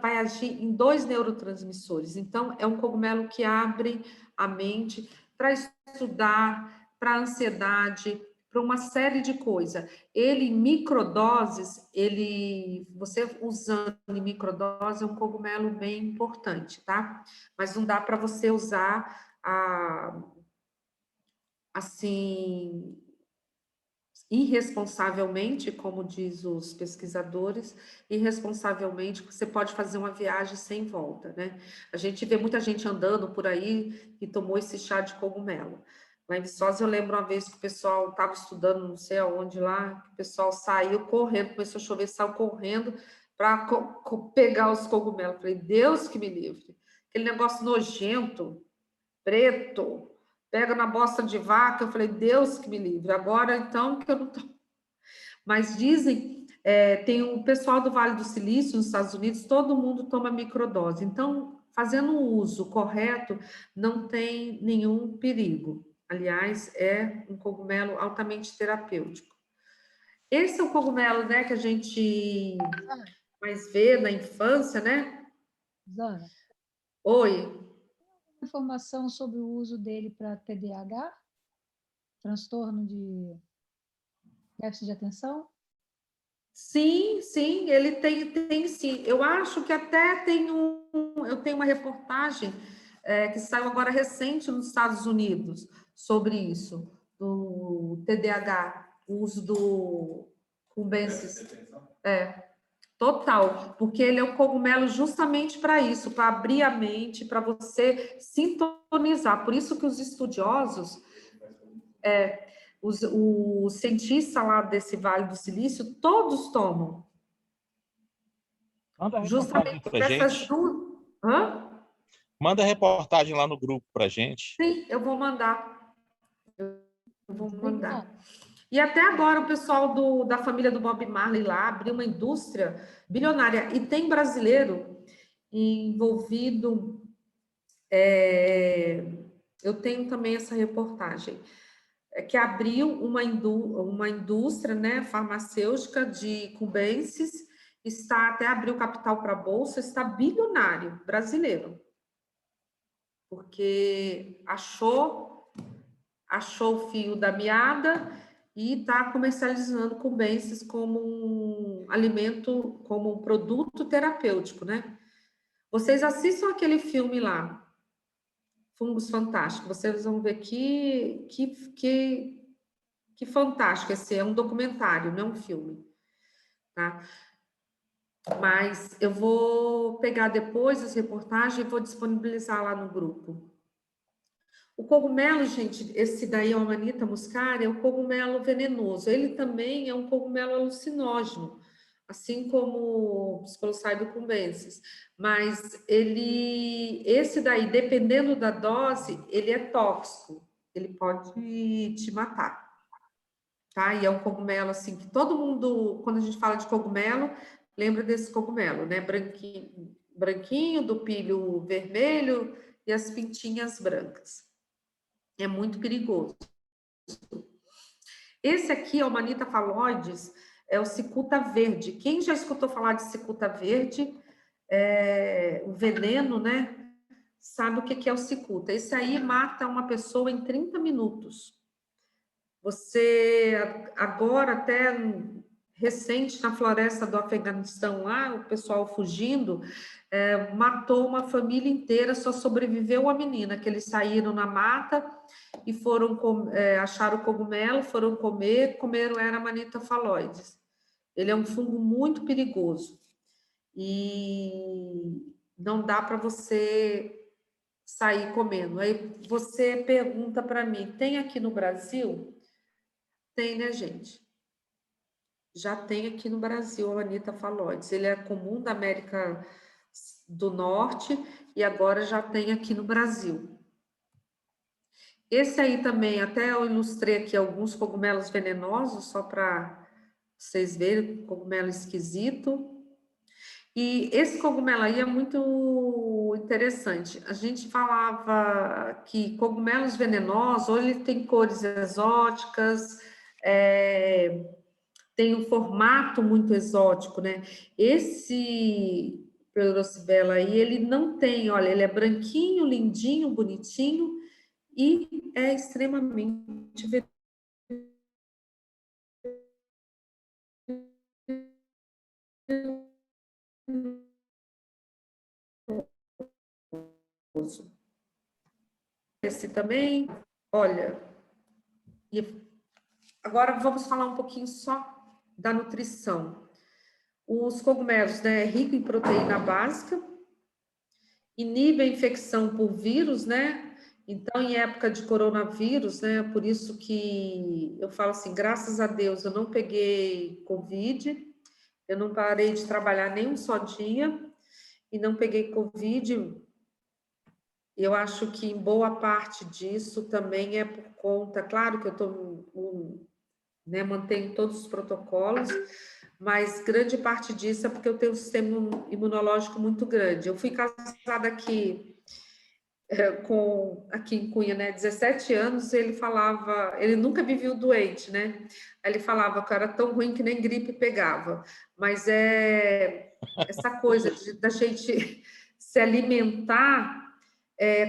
vai agir em 2 neurotransmissores. Então, é um cogumelo que abre a mente para estudar, para ansiedade, para uma série de coisas. Ele, em microdoses, você usando em microdose, é um cogumelo bem importante, tá? Mas não dá para você usar assim irresponsavelmente, como diz os pesquisadores, irresponsavelmente, você pode fazer uma viagem sem volta, né? A gente vê muita gente andando por aí e tomou esse chá de cogumelo. Lá em Viçosa, eu lembro uma vez que o pessoal estava estudando, não sei aonde lá, que o pessoal saiu correndo, começou a chover, saiu correndo para pegar os cogumelos. Falei, Deus que me livre. Aquele negócio nojento, preto, pega na bosta de vaca. Eu falei, Deus que me livre. Agora, então, que eu não tô. Mas dizem, tem o pessoal do Vale do Silício, nos Estados Unidos, todo mundo toma microdose. Então, fazendo o uso correto, não tem nenhum perigo. Aliás, é um cogumelo altamente terapêutico. Esse é o cogumelo, né, que a gente mais vê na infância, né? Zana, Oi. informação sobre o uso dele para TDAH? Transtorno de déficit de atenção? Sim, sim, ele tem sim. Eu acho que até eu tenho uma reportagem que saiu agora recente nos Estados Unidos sobre isso, do TDAH, o uso do cubensis. Total, porque ele é um cogumelo justamente para isso, para abrir a mente, para você sintonizar. Por isso que os estudiosos, os cientistas lá desse Vale do Silício, todos tomam. Manda a reportagem Justamente pra dessas gente. duas. Hã? Manda a reportagem lá no grupo pra gente. Sim, eu vou mandar. Eu vou mandar. Obrigada. E até agora o pessoal da família do Bob Marley lá abriu uma indústria bilionária. E tem brasileiro envolvido. Eu tenho também essa reportagem. Que abriu uma indústria, né, farmacêutica de cubensis, até abriu capital para a Bolsa, está bilionário brasileiro. Porque achou o fio da meada e está comercializando cubensis como um alimento, como um produto terapêutico, né? Vocês assistam aquele filme lá, Fungos Fantásticos, vocês vão ver que fantástico. Esse é um documentário, não é um filme, tá? Mas eu vou pegar depois as reportagens e vou disponibilizar lá no grupo. O cogumelo, gente, esse daí é o Amanita muscaria, é um cogumelo venenoso. Ele também é um cogumelo alucinógeno, assim como o Psilocybe cubensis. Mas esse daí, dependendo da dose, ele é tóxico. Ele pode te matar. Tá? E é um cogumelo, assim, que todo mundo, quando a gente fala de cogumelo, lembra desse cogumelo, né? Branquinho, branquinho, do pilho vermelho e as pintinhas brancas. É muito perigoso. Esse aqui, o Amanita phalloides, é o cicuta verde. Quem já escutou falar de cicuta verde, o veneno, né? Sabe o que é o cicuta. Esse aí mata uma pessoa em 30 minutos. Você, agora, até recente, na floresta do Afeganistão, lá, o pessoal fugindo, matou uma família inteira, só sobreviveu a menina, que eles saíram na mata e foram acharam o cogumelo, foram comeram, era Amanita phalloides. Ele é um fungo muito perigoso e não dá para você sair comendo. Aí você pergunta para mim, tem aqui no Brasil? Tem, né, gente? Já tem aqui no Brasil a Amanita phalloides. Ele é comum da América do Norte e agora já tem aqui no Brasil. Esse aí também, até eu ilustrei aqui alguns cogumelos venenosos, só para vocês verem, cogumelo esquisito. E esse cogumelo aí é muito interessante. A gente falava que cogumelos venenosos, ou ele tem cores exóticas, tem um formato muito exótico, né? Esse Pleuroxybella aí, ele não tem, olha, ele é branquinho, lindinho, bonitinho e é extremamente venenoso. Esse também, olha, e agora vamos falar um pouquinho só da nutrição. Os cogumelos, né, é rico em proteína básica, inibe a infecção por vírus, né? Então, em época de coronavírus, né, por isso que eu falo assim, graças a Deus eu não peguei Covid, eu não parei de trabalhar nem um só dia e não peguei Covid. Eu acho que em boa parte disso também é por conta, claro que eu estou, né, mantenho todos os protocolos, mas grande parte disso é porque eu tenho um sistema imunológico muito grande. Eu fui casada aqui aqui em Cunha, né, 17 anos, ele nunca me viu doente, né? Aí ele falava que eu era tão ruim que nem gripe pegava. Mas essa coisa da gente se alimentar,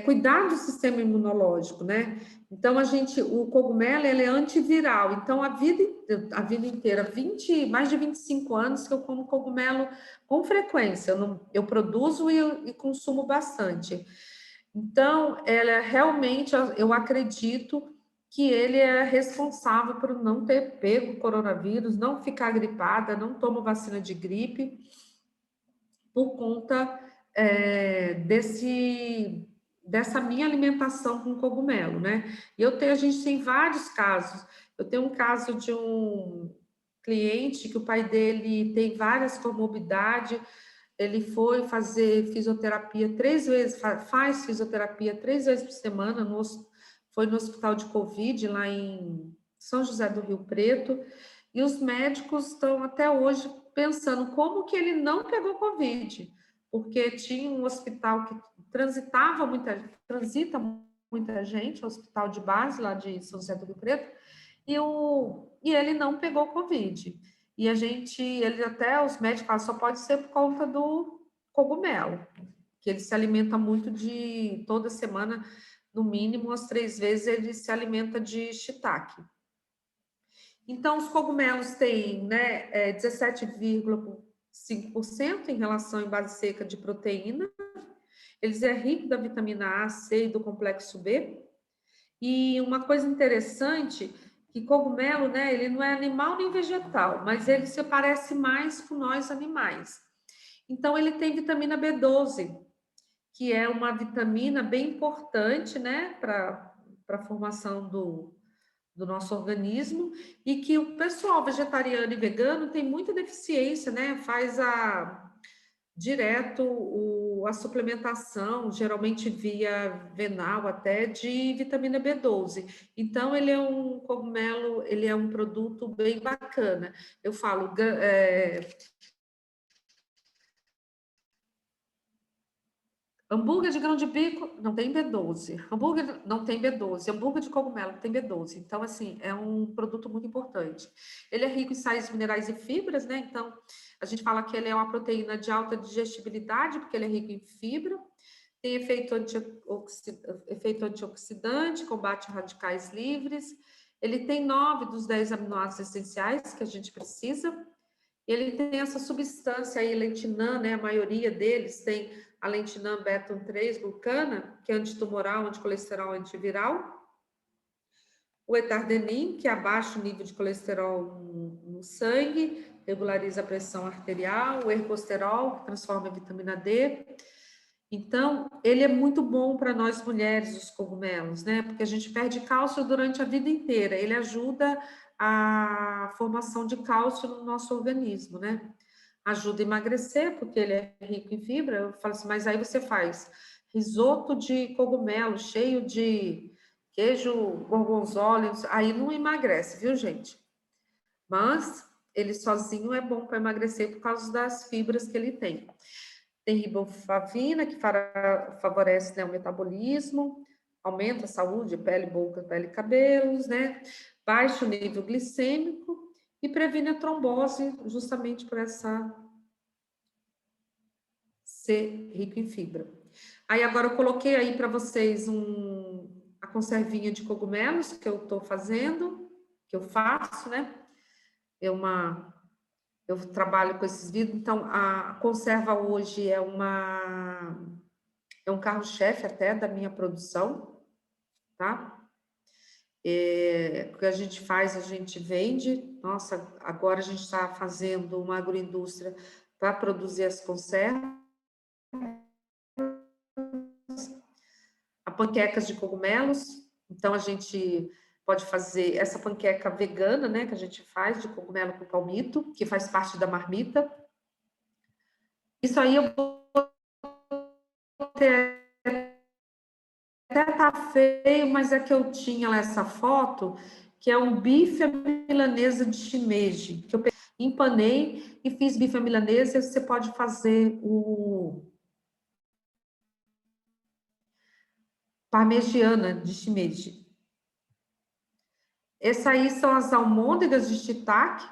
cuidar do sistema imunológico, né? Então, o cogumelo, ele é antiviral. Então, a vida inteira, mais de 25 anos que eu como cogumelo com frequência. Eu produzo e consumo bastante. Então, realmente, eu acredito que ele é responsável por não ter pego coronavírus, não ficar gripada, não tomo vacina de gripe, por conta dessa minha alimentação com cogumelo, né? E a gente tem vários casos. Eu tenho um caso de um cliente que o pai dele tem várias comorbidades, ele foi fazer fisioterapia 3 vezes, faz fisioterapia 3 vezes por semana, foi no hospital de Covid, lá em São José do Rio Preto, e os médicos estão até hoje pensando como que ele não pegou Covid, porque tinha um hospital que transita muita gente, o hospital de base lá de São José do Rio Preto, e ele não pegou Covid. E os médicos falam, só pode ser por conta do cogumelo, que ele se alimenta muito toda semana, no mínimo, umas 3 vezes, ele se alimenta de shiitake. Então, os cogumelos têm, né, 17,5% em relação à base seca de proteína, eles é rico da vitamina A, C e do complexo B. E uma coisa interessante, que cogumelo, né, ele não é animal nem vegetal, mas ele se parece mais com nós animais. Então, ele tem vitamina B12, que é uma vitamina bem importante, né, para para a formação do nosso organismo, e que o pessoal vegetariano e vegano tem muita deficiência, né? Faz direto a suplementação, geralmente via venal até, de vitamina B12. Então, ele é um cogumelo, ele é um produto bem bacana. Eu falo, hambúrguer de grão de bico não tem B12. Hambúrguer não tem B12. Hambúrguer de cogumelo tem B12. Então, assim, é um produto muito importante. Ele é rico em sais minerais e fibras, né? Então, a gente fala que ele é uma proteína de alta digestibilidade, porque ele é rico em fibra. Tem efeito antioxidante, combate radicais livres. Ele tem 9 dos 10 aminoácidos essenciais que a gente precisa. Ele tem essa substância aí, lentinã, né? A maioria deles tem a lentinã beta-3 glucana, que é antitumoral, anticolesterol, antiviral. O etardenim, que abaixa o nível de colesterol no sangue, regulariza a pressão arterial. O ergosterol, que transforma em vitamina D. Então, ele é muito bom para nós mulheres, os cogumelos, né? Porque a gente perde cálcio durante a vida inteira. Ele ajuda a formação de cálcio no nosso organismo, né? Ajuda a emagrecer, porque ele é rico em fibra. Eu falo assim, mas aí você faz risoto de cogumelo, cheio de queijo gorgonzola, aí não emagrece, viu, gente? Mas ele sozinho é bom para emagrecer por causa das fibras que ele tem. Tem riboflavina, que favorece, né, o metabolismo, aumenta a saúde, pele, boca, pele e cabelos, né? Baixa o nível glicêmico e previne a trombose, justamente por ser rico em fibra. Aí agora eu coloquei aí para vocês a conservinha de cogumelos que eu estou fazendo, que eu faço, né? Eu trabalho com esses vidros, então a conserva hoje é um carro-chefe até da minha produção, tá? O que a gente faz, a gente vende. Nossa, agora a gente está fazendo uma agroindústria para produzir as conservas. A panquecas de cogumelos, então a gente pode fazer essa panqueca vegana, né, que a gente faz de cogumelo com palmito, que faz parte da marmita. Isso aí eu até tá feio, mas é que eu tinha lá essa foto, que é um bife à milanesa de shimeji, que eu empanei e fiz bife à milanesa. Você pode fazer o parmegiana de shimeji. Essas aí são as almôndegas de shiitake,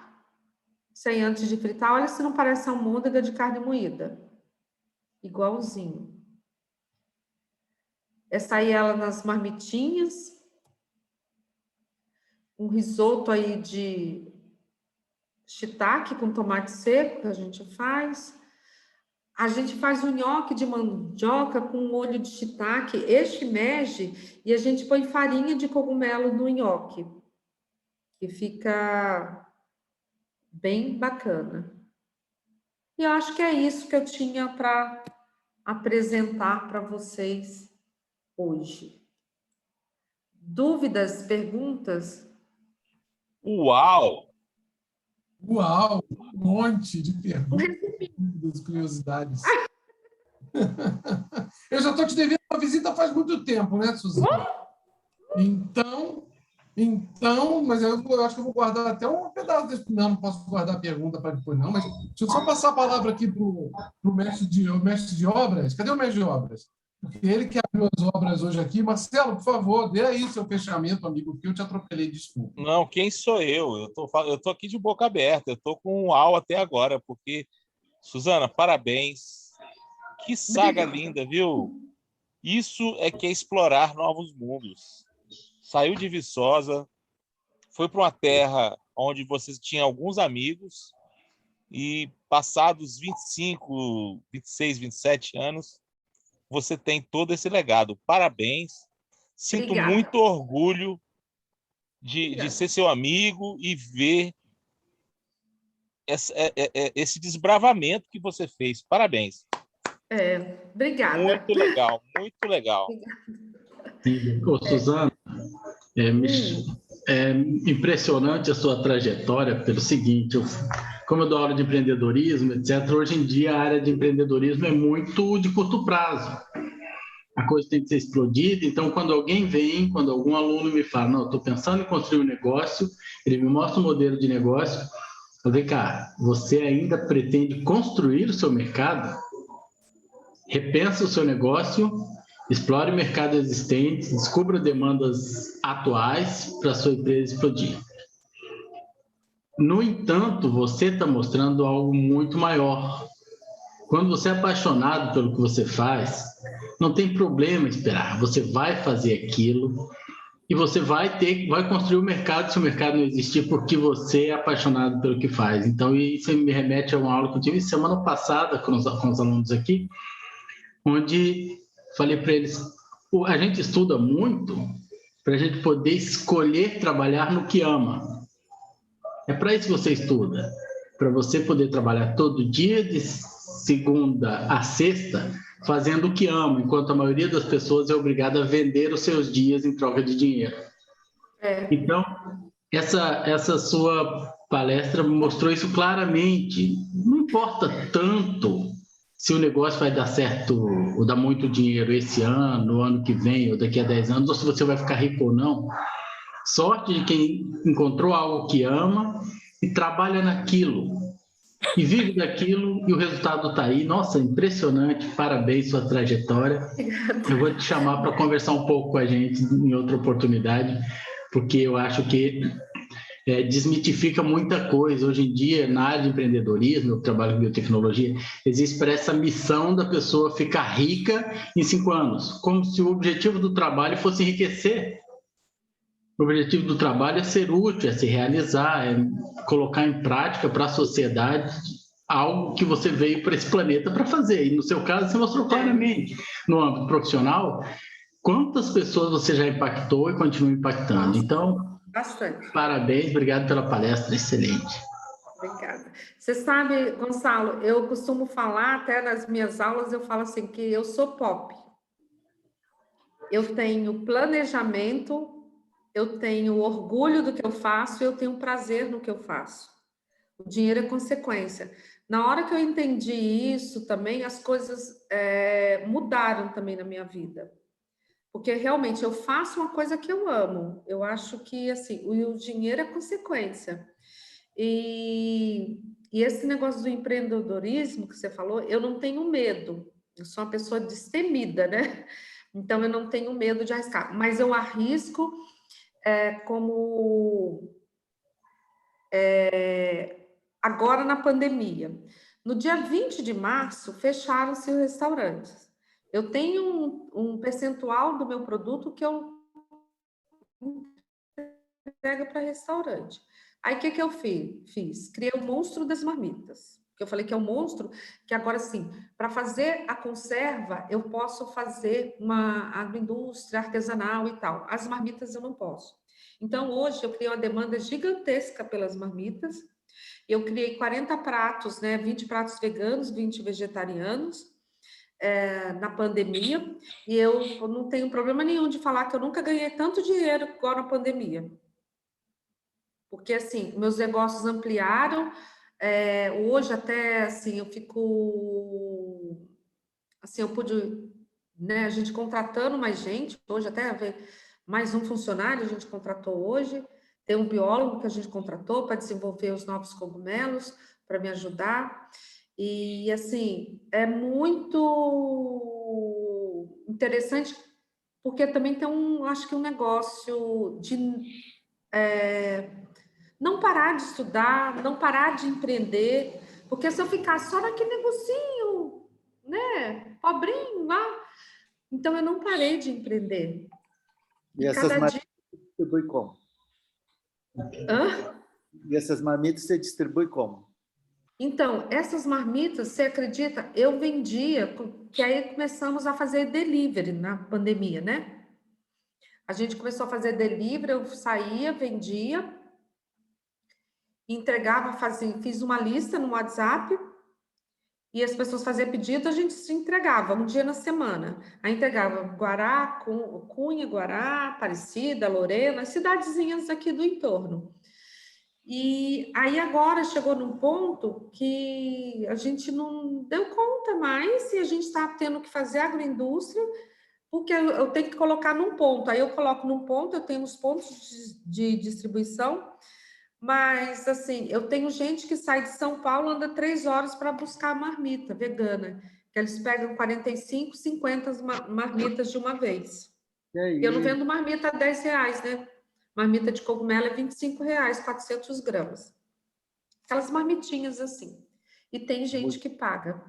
sem antes de fritar. Olha se não parece almôndega de carne moída. Igualzinho. Essa aí, ela nas marmitinhas. Um risoto aí de shiitake com tomate seco, que a gente faz. A gente faz um nhoque de mandioca com molho de shiitake e shimeji, e a gente põe farinha de cogumelo no nhoque, que fica bem bacana. E eu acho que é isso que eu tinha para apresentar para vocês hoje. Dúvidas, perguntas? Uau! Uau! Um monte de perguntas, curiosidades. Eu já estou te devendo uma visita faz muito tempo, né, Suzana? Então, mas eu acho que eu vou guardar até um pedaço desse. Não posso guardar a pergunta para depois, não. Mas deixa eu só passar a palavra aqui para o mestre de obras. Cadê o mestre de obras? Porque ele que abriu as obras hoje aqui. Marcelo, por favor, dê aí seu fechamento, amigo, porque eu te atropelei, desculpa. Não, quem sou eu? Eu tô aqui de boca aberta. Eu tô com um uau até agora, porque, Suzana, parabéns. Que saga linda, viu? Isso é que é explorar novos mundos. Saiu de Viçosa, foi para uma terra onde você tinha alguns amigos e, passados 25, 26, 27 anos, você tem todo esse legado. Parabéns. Sinto Obrigada. muito orgulho de ser seu amigo e ver esse desbravamento que você fez. Parabéns. Obrigada. Muito legal, muito legal. Sim. Ô, Suzana, É impressionante a sua trajetória pelo seguinte, como eu dou aula de empreendedorismo, etc., hoje em dia a área de empreendedorismo é muito de curto prazo. A coisa tem que ser explodida, então quando algum aluno me fala, não, estou pensando em construir um negócio, ele me mostra um modelo de negócio, eu falei, cara, você ainda pretende construir o seu mercado? Repensa o seu negócio, explore o mercado existente, descubra demandas atuais para a sua empresa explodir. No entanto, você está mostrando algo muito maior. Quando você é apaixonado pelo que você faz, não tem problema esperar. Você vai fazer aquilo e você vai construir o mercado se o mercado não existir, porque você é apaixonado pelo que faz. Então, isso me remete a uma aula que eu tive semana passada com os alunos aqui, onde falei para eles, a gente estuda muito para a gente poder escolher trabalhar no que ama. É para isso que você estuda, para você poder trabalhar todo dia de segunda a sexta fazendo o que ama, enquanto a maioria das pessoas é obrigada a vender os seus dias em troca de dinheiro. Então, essa sua palestra mostrou isso claramente. Não importa tanto se o negócio vai dar certo ou dar muito dinheiro esse ano, ano que vem, ou daqui a 10 anos, ou se você vai ficar rico ou não. Sorte de quem encontrou algo que ama e trabalha naquilo, e vive daquilo, e o resultado está aí. Nossa, impressionante, parabéns sua trajetória. Eu vou te chamar para conversar um pouco com a gente em outra oportunidade, porque eu acho que desmitifica muita coisa. Hoje em dia, na área de empreendedorismo, eu trabalho com biotecnologia, existe essa missão da pessoa ficar rica em 5 anos, como se o objetivo do trabalho fosse enriquecer. O objetivo do trabalho é ser útil, é se realizar, é colocar em prática para a sociedade algo que você veio para esse planeta para fazer. E no seu caso, você mostrou claramente, no âmbito profissional, quantas pessoas você já impactou e continua impactando. Então, bastante. Parabéns, obrigado pela palestra, excelente. Obrigada. Você sabe, Gonçalo, eu costumo falar, até nas minhas aulas, eu falo assim, que eu sou pop. Eu tenho planejamento, eu tenho orgulho do que eu faço, eu tenho prazer no que eu faço. O dinheiro é consequência. Na hora que eu entendi isso também, as coisas mudaram também na minha vida. Porque realmente eu faço uma coisa que eu amo. Eu acho que assim, o dinheiro é consequência. E esse negócio do empreendedorismo que você falou, eu não tenho medo. Eu sou uma pessoa destemida, né? Então eu não tenho medo de arriscar. Mas eu arrisco agora na pandemia. No dia 20 de março, fecharam-se os restaurantes. Eu tenho um percentual do meu produto que eu entrego para restaurante. Aí, o que eu fiz? Criei o monstro das marmitas. Eu falei que é um monstro, que agora sim, para fazer a conserva, eu posso fazer uma agroindústria artesanal e tal. As marmitas eu não posso. Então, hoje, eu criei uma demanda gigantesca pelas marmitas. Eu criei 40 pratos, né? 20 pratos veganos, 20 vegetarianos, na pandemia. E eu não tenho problema nenhum de falar que eu nunca ganhei tanto dinheiro agora na pandemia. Porque, assim, meus negócios ampliaram. Hoje, até, assim, eu fico... Assim, eu pude... Né, a gente contratando mais gente. Hoje, até mais um funcionário a gente contratou hoje. Tem um biólogo que a gente contratou para desenvolver os novos cogumelos, para me ajudar. E, assim, é muito interessante, porque também tem acho que um negócio de não parar de estudar, não parar de empreender, porque se eu ficar só naquele negocinho, né, pobrinho lá, então eu não parei de empreender. E essas marmitas você distribui como? Hã? E essas marmitas você distribui como? Então, essas marmitas, você acredita? Eu vendia, que aí começamos a fazer delivery na pandemia, né? A gente começou a fazer delivery, eu saía, vendia, entregava, fiz uma lista no WhatsApp e as pessoas faziam pedido, a gente se entregava um dia na semana. Aí entregava Guará, Cunha, Guará, Aparecida, Lorena, as cidadezinhas aqui do entorno. E aí agora chegou num ponto que a gente não deu conta mais e a gente está tendo que fazer agroindústria, porque eu tenho que colocar num ponto. Aí eu coloco num ponto, eu tenho os pontos de distribuição, mas, assim, eu tenho gente que sai de São Paulo, anda 3 horas para buscar marmita vegana, que eles pegam 45, 50 marmitas de uma vez. E E eu não aí, vendo marmita a R$10, né? Marmita de cogumelo é R$25, 400 gramas. Aquelas marmitinhas assim. E tem gente que paga.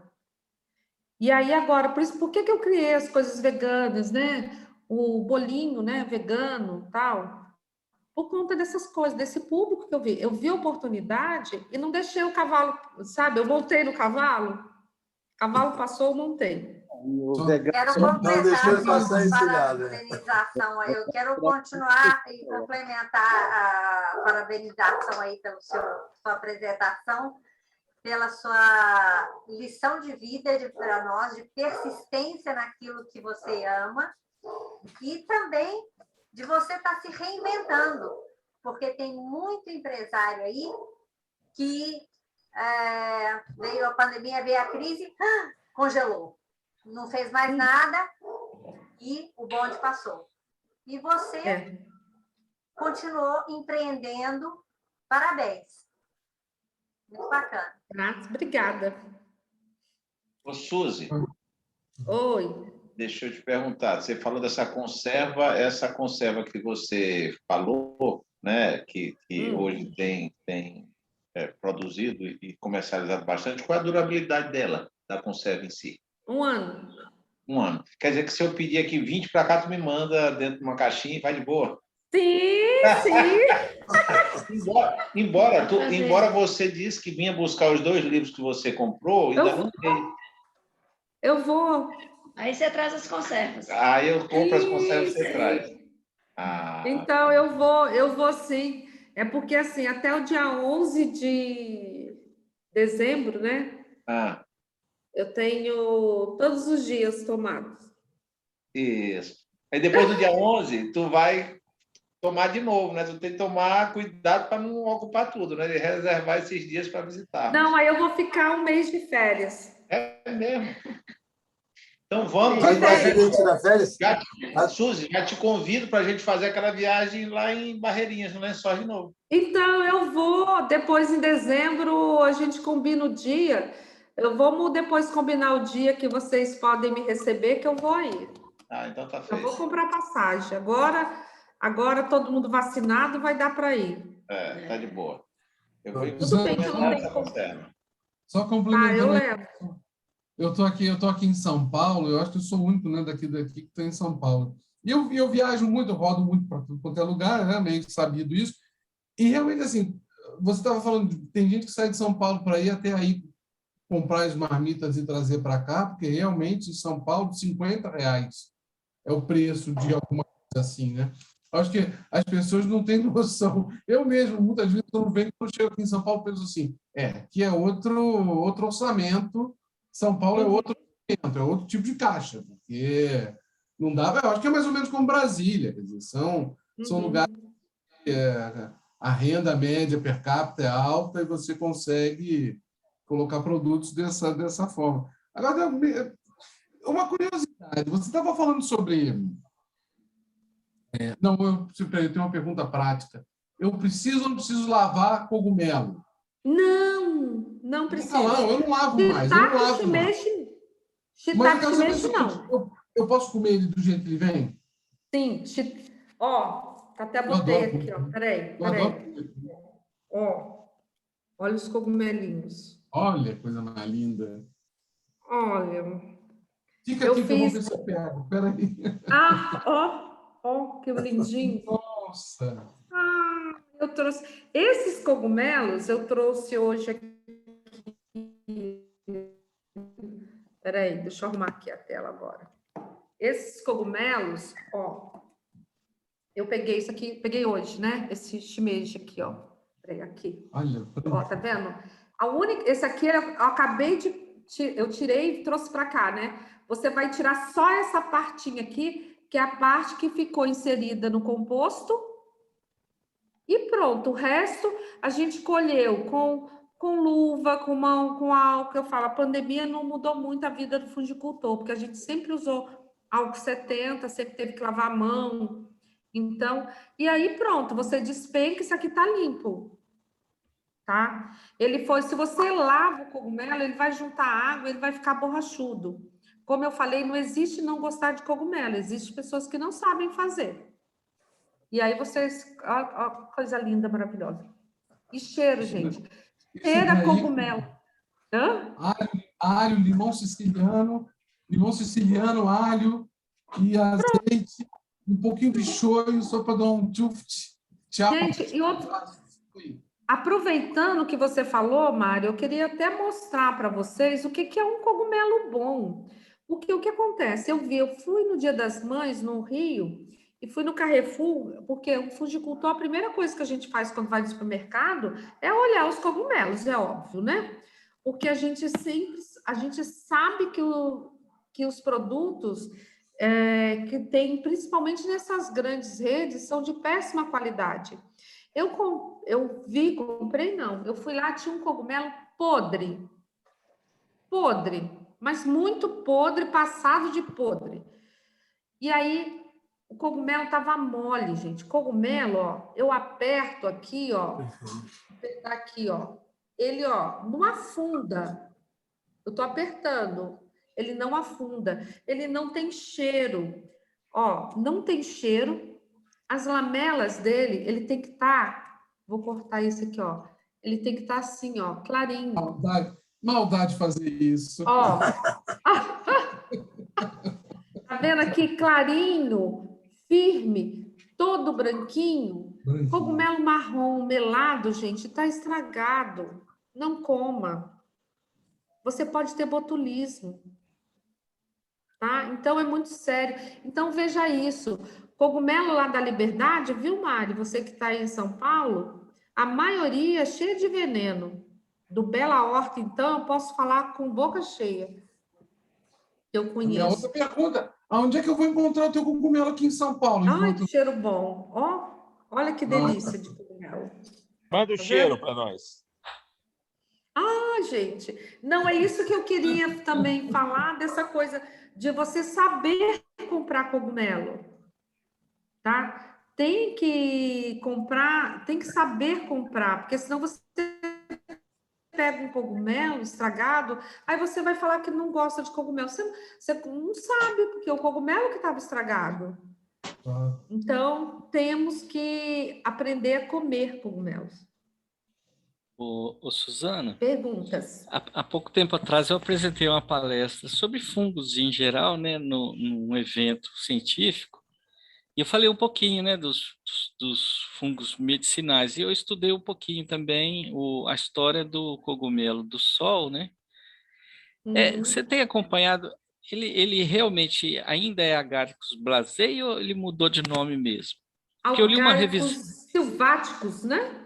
E aí agora, por que eu criei as coisas veganas, né? O bolinho, né, vegano, tal, por conta dessas coisas, desse público que eu vi. Eu vi a oportunidade e não deixei o cavalo, sabe? Eu montei no cavalo, o cavalo passou, eu montei. o Só- vegano Quero Não deixou completar ele passar a encilhado. parabenização aí. Eu quero continuar e complementar a parabenização aí pela sua apresentação, pela sua lição de vida para nós, de persistência naquilo que você ama e também de você estar se reinventando, porque tem muito empresário aí que veio a pandemia, veio a crise, congelou, não fez mais nada e o bonde passou. E você continuou empreendendo, parabéns. Muito bacana. Graças, obrigada. Ô, Suzy, Oi. deixa eu te perguntar, você falou dessa conserva, essa conserva que você falou, né, que hoje tem produzido e comercializado bastante, qual é a durabilidade dela, da conserva em si? 1 ano. 1 ano. Quer dizer que se eu pedir aqui 20 para cá, tu me manda dentro de uma caixinha e vai de boa? Sim, sim. Embora você disse que vinha buscar os 2 livros que você comprou, ainda não veio. Eu vou. Aí você traz as conservas. Aí eu compro as conservas que você traz. Então, eu vou sim. É porque, assim, até o dia 11 de dezembro, né? Eu tenho todos os dias tomados. Isso. Aí depois do dia 11, tu vai tomar de novo, né? Tu tem que tomar cuidado para não ocupar tudo, né? E reservar esses dias para visitar. Não, aí eu vou ficar 1 mês de férias. É mesmo. Então vamos. Vai tirar férias? Suzy, já te convido para a gente fazer aquela viagem lá em Barreirinhas, no Lençóis de novo. Então, eu vou, depois em dezembro, a gente combina o dia. Vamos depois combinar o dia que vocês podem me receber, que eu vou aí. Então tá feito. Eu vou comprar passagem. Agora todo mundo vacinado, vai dar para ir. Tá de boa. Eu vou Tudo bem que eu não tenho como. Só complementando. Eu levo. Eu tô aqui em São Paulo, eu acho que eu sou o único, né, daqui que estou em São Paulo. E eu viajo muito, eu rodo muito para tudo quanto é lugar, né, meio que sabido isso. E realmente, assim, você estava falando, tem gente que sai de São Paulo para ir até aí comprar as marmitas e trazer para cá, porque realmente em São Paulo, R$50 é o preço de alguma coisa assim, né? Acho que as pessoas não têm noção. Eu mesmo, muitas vezes, quando chego aqui em São Paulo, penso assim, que é outro orçamento. São Paulo é outro tipo de caixa, porque não dá. Eu acho que é mais ou menos como Brasília, quer dizer, são lugares que a renda média per capita é alta e você consegue colocar produtos dessa forma. Agora, uma curiosidade, você estava falando sobre... eu tenho uma pergunta prática. Eu preciso ou não preciso lavar cogumelo? Não precisa. Não, eu não lavo mais. Eu não lavo mais. Shiitake shimeji, não. Eu posso comer ele do jeito que ele vem? Sim. Até botei aqui, ó. Peraí. Olha os cogumelinhos. Olha, coisa mais linda. Olha. Fica aqui que eu vou ver se eu pego. Peraí. Que lindinho. Nossa. Eu trouxe... Esses cogumelos eu trouxe hoje aqui. Peraí, deixa eu arrumar aqui a tela agora. Esses cogumelos, eu peguei isso aqui, peguei hoje, né? Esse shimeji aqui, ó. Peraí, aqui. Olha. Tá vendo? Esse aqui eu acabei de eu tirei e trouxe para cá, né? Você vai tirar só essa partinha aqui, que é a parte que ficou inserida no composto, e pronto. O resto a gente colheu com luva, com mão, com álcool. Eu falo, a pandemia não mudou muito a vida do fungicultor, porque a gente sempre usou álcool 70, sempre teve que lavar a mão. Então, e aí pronto, você despenca, isso aqui tá limpo. Tá? Se você lava o cogumelo, ele vai juntar água, ele vai ficar borrachudo. Como eu falei, não existe não gostar de cogumelo, existem pessoas que não sabem fazer. E aí vocês, ó, coisa linda, maravilhosa. E cheiro, gente. Cheira cogumelo. Hã? Alho, limão siciliano, alho e azeite, um pouquinho de shoyu, só para dar um tchuft. Gente, e outro... Aproveitando que você falou, Mário, eu queria até mostrar para vocês o que é um cogumelo bom. O que acontece? Eu fui no Dia das Mães, no Rio, e fui no Carrefour, porque o fungicultor, a primeira coisa que a gente faz quando vai no supermercado é olhar os cogumelos, é óbvio, né? Porque a gente sabe que os produtos que tem, principalmente nessas grandes redes, são de péssima qualidade. Comprei não, eu fui lá, tinha um cogumelo podre, mas muito podre, passado de podre. E aí, o cogumelo tava mole, gente. Cogumelo, ó, eu aperto aqui, ó, aqui, ó, ele, ó, não afunda. Eu tô apertando, ele não afunda, ele não tem cheiro, ó, não tem cheiro. As lamelas dele, ele tem que estar, vou cortar isso aqui, ó, ele tem que estar assim, ó, clarinho. Maldade fazer isso. Ó, tá vendo aqui, clarinho, firme, todo branquinho. Cogumelo marrom, melado, gente, tá estragado, não coma. Você pode ter botulismo, tá? Então, é muito sério. Então, veja isso. Cogumelo lá da Liberdade, viu, Mari? Você que está aí em São Paulo, a maioria é cheia de veneno. Do Bela Horta, então, eu posso falar com boca cheia. Eu conheço. Minha outra pergunta, aonde é que eu vou encontrar o teu cogumelo aqui em São Paulo? Ai, que cheiro bom. Ó, olha que delícia de cogumelo. Manda o cheiro para nós. Ah, gente, não é isso que eu queria também falar, dessa coisa de você saber comprar cogumelo, tá? Tem que comprar, tem que saber comprar, porque senão você pega um cogumelo estragado, aí você vai falar que não gosta de cogumelo. Você não sabe, porque o cogumelo que estava estragado. Então, temos que aprender a comer cogumelos. Ô, Suzana, perguntas. Há pouco tempo atrás eu apresentei uma palestra sobre fungos em geral, né, num evento científico, e eu falei um pouquinho, né, dos fungos medicinais, e eu estudei um pouquinho também a história do cogumelo do sol, né? Você tem acompanhado, ele realmente ainda é Agaricus blazei ou ele mudou de nome mesmo? Porque eu li uma revisão... silváticos, né?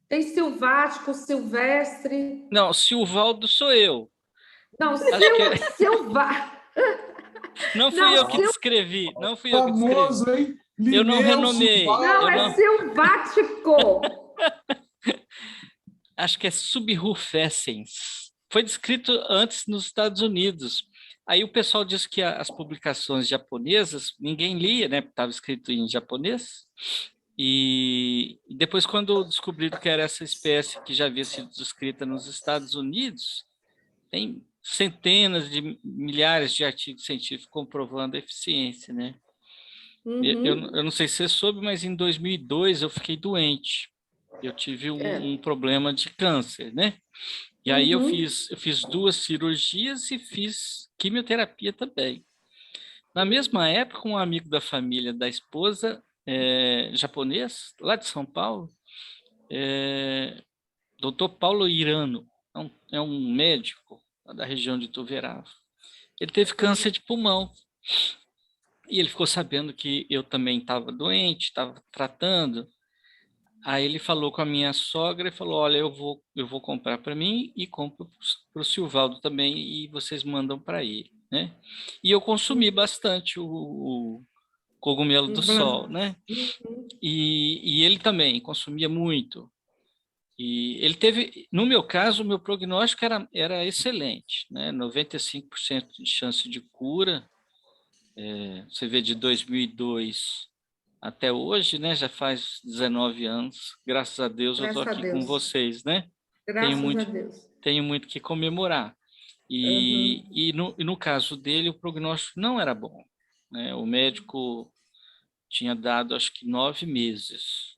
Tem silvático, silvestre. Não, Silvaldo sou eu. Não, silvático. Não fui eu que descrevi. Não fui eu que descrevi. Famoso, hein? Eu não renomeei. Não, é silvático. Acho que é Subrufescens. Foi descrito antes nos Estados Unidos. Aí o pessoal disse que as publicações japonesas, ninguém lia, né? Estava escrito em japonês. E depois, quando descobriram que era essa espécie que já havia sido descrita nos Estados Unidos, tem centenas de milhares de artigos científicos comprovando a eficiência, né? Eu não sei se você soube, mas em 2002 eu fiquei doente. Eu tive um problema de câncer, né? E aí eu fiz 2 cirurgias e fiz quimioterapia também. Na mesma época, um amigo da família da esposa, japonês, lá de São Paulo, Dr. Paulo Irano, é um médico da região de Ituverava. Ele teve câncer de pulmão. E ele ficou sabendo que eu também estava doente, estava tratando. Aí ele falou com a minha sogra e falou, olha, eu vou comprar para mim e compro para o Silvaldo também e vocês mandam para ele, né? E eu consumi bastante o cogumelo do sol, né? E ele também consumia muito. E ele teve, no meu caso, o meu prognóstico era excelente, né? 95% de chance de cura. Você vê de 2002 até hoje, né? Já faz 19 anos. Graças a Deus eu estou Graças a aqui com Deus. vocês, né? Graças a Deus. Tenho muito que comemorar. E no caso dele, o prognóstico não era bom, né? O médico tinha dado, acho que 9 meses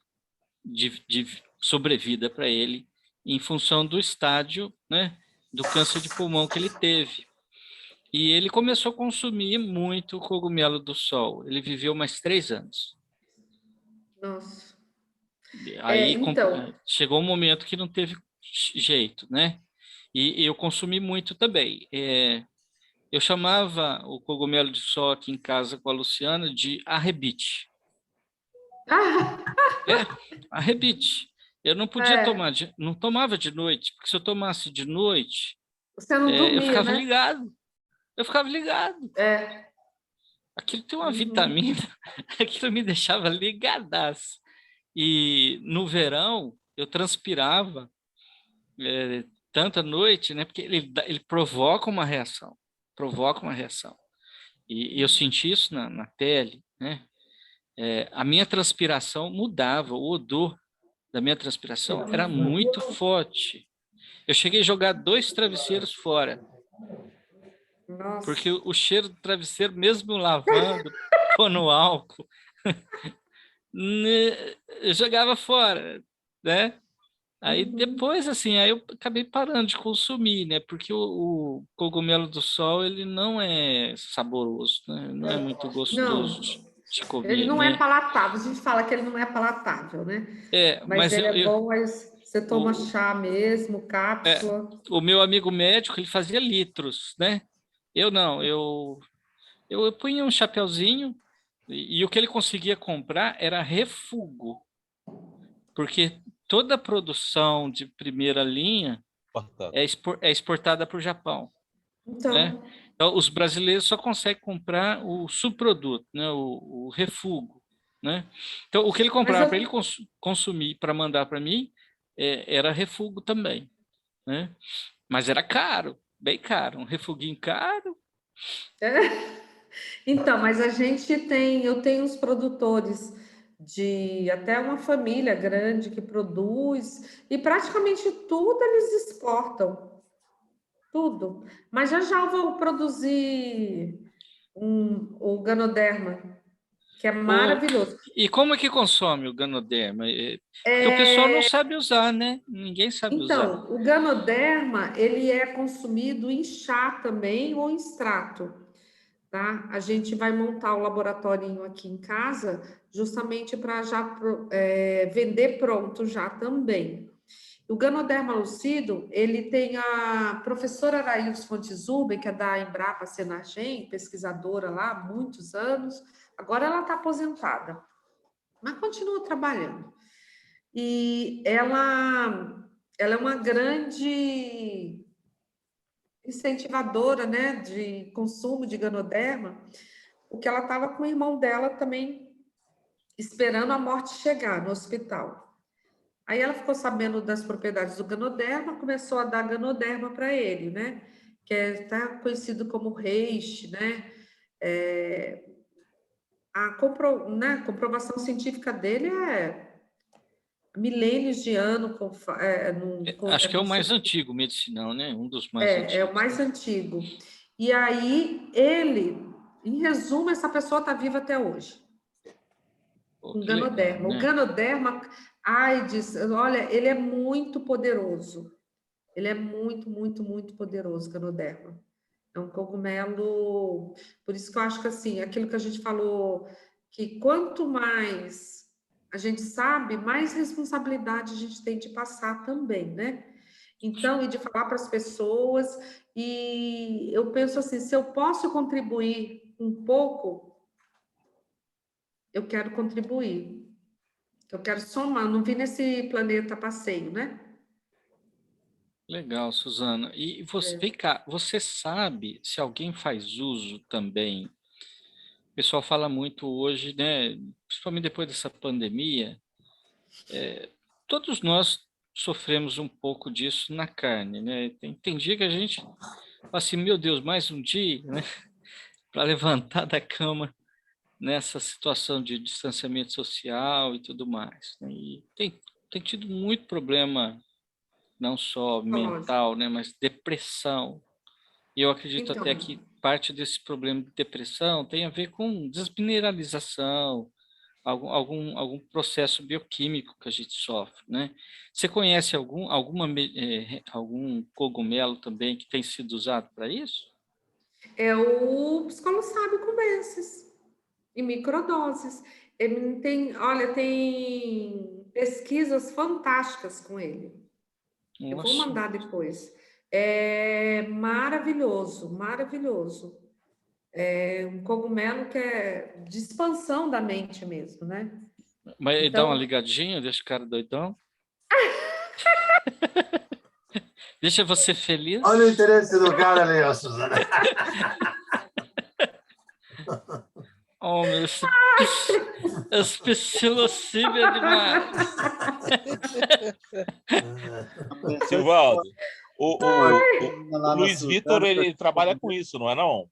de sobrevida para ele, em função do estágio, né? Do câncer de pulmão que ele teve. E ele começou a consumir muito cogumelo do sol. Ele viveu mais 3 anos. Nossa. Aí Então, chegou um momento que não teve jeito, né? E eu consumi muito também. Eu chamava o cogumelo de sol aqui em casa com a Luciana de arrebite. Arrebite. Eu não podia tomar, não tomava de noite, porque se eu tomasse de noite, você não dormia, eu ficava né? ligado. Eu ficava ligado. Aquilo tem uma vitamina, aquilo me deixava ligadaço. E no verão, eu transpirava tanto à noite, né? Porque ele provoca uma reação. E eu senti isso na pele, né? A minha transpiração mudava, o odor da minha transpiração era muito forte. Eu cheguei a jogar 2 travesseiros fora. Nossa. Porque o cheiro do travesseiro, mesmo lavando, pondo álcool, eu jogava fora, né? Aí depois, assim, aí eu acabei parando de consumir, né? Porque o cogumelo do sol, ele não é saboroso, né? Não é muito gostoso de comer, ele não né? é palatável. A gente fala que ele não é palatável, né? Mas ele é bom, mas você toma chá mesmo, cápsula. O meu amigo médico, ele fazia litros, né? Eu não, eu punha um chapeuzinho e o que ele conseguia comprar era refugo, porque toda a produção de primeira linha é exportada para o Japão. Então, né? Então, os brasileiros só conseguem comprar o subproduto, né? o refugo. Né? Então, o que ele comprava para ele consumir, para mandar para mim, era refugo também. Né? Mas era caro, bem caro, um refuguinho caro. Então, mas eu tenho uns produtores de até uma família grande que produz e praticamente tudo eles exportam, tudo. Mas já eu vou produzir o Ganoderma, que é maravilhoso. E como é que consome o Ganoderma? Porque o pessoal não sabe usar, né? Ninguém sabe usar. Então, o Ganoderma, ele é consumido em chá também ou em extrato. Tá? A gente vai montar o laboratório aqui em casa, justamente para já vender pronto já também. O Ganoderma lucido, ele tem a professora Araílson Fontes Urben, que é da Embrapa Senagem, pesquisadora lá há muitos anos. Agora ela está aposentada, mas continua trabalhando. E ela é uma grande incentivadora, né, de consumo de Ganoderma, porque ela estava com o irmão dela também esperando a morte chegar no hospital. Aí ela ficou sabendo das propriedades do Ganoderma, começou a dar Ganoderma para ele, né, que está conhecido como reishi, né, a comprovação científica dele é milênios de ano. Acho que é o mais antigo medicinal, né? Um dos mais antigos. É o mais antigo. E aí, ele, em resumo, essa pessoa está viva até hoje. Com Ganoderma. Legal, né? O Ganoderma, AIDS, olha, ele é muito poderoso. Ele é muito, muito, muito poderoso, Ganoderma. É um cogumelo. Por isso que eu acho que, assim, aquilo que a gente falou, que quanto mais a gente sabe, mais responsabilidade a gente tem de passar também, né? Então, e de falar para as pessoas, e eu penso assim, se eu posso contribuir um pouco, eu quero contribuir. Eu quero somar, não vim nesse planeta passeio, né? Legal, Suzana. E você, vem cá, você sabe se alguém faz uso também? O pessoal fala muito hoje, né? Principalmente depois dessa pandemia, todos nós sofremos um pouco disso na carne, né? Tem dia que a gente fala assim, meu Deus, mais um dia, né? Para levantar da cama nessa situação de distanciamento social e tudo mais, né? E tem tido muito problema, não só mental, né? Mas depressão. E eu acredito até Então, que parte desse problema de depressão tem a ver com desmineralização, algum processo bioquímico que a gente sofre, né? Você conhece algum cogumelo também que tem sido usado para isso? é o psicosssábio cubensis, em microdoses. Ele olha, tem pesquisas fantásticas com ele. Eu vou Nossa, mandar depois. É maravilhoso, maravilhoso. É um cogumelo que é de expansão da mente mesmo, né? mas ele dá uma Então, ligadinha, deixa o cara doidão? Deixa você feliz? Olha o interesse do cara ali, ó, Suzana. Oh, meu, esse psilocíbio é demais. Silvaldo, Lá o na Luiz Vitor, Suzana, ele trabalha com isso, não é não?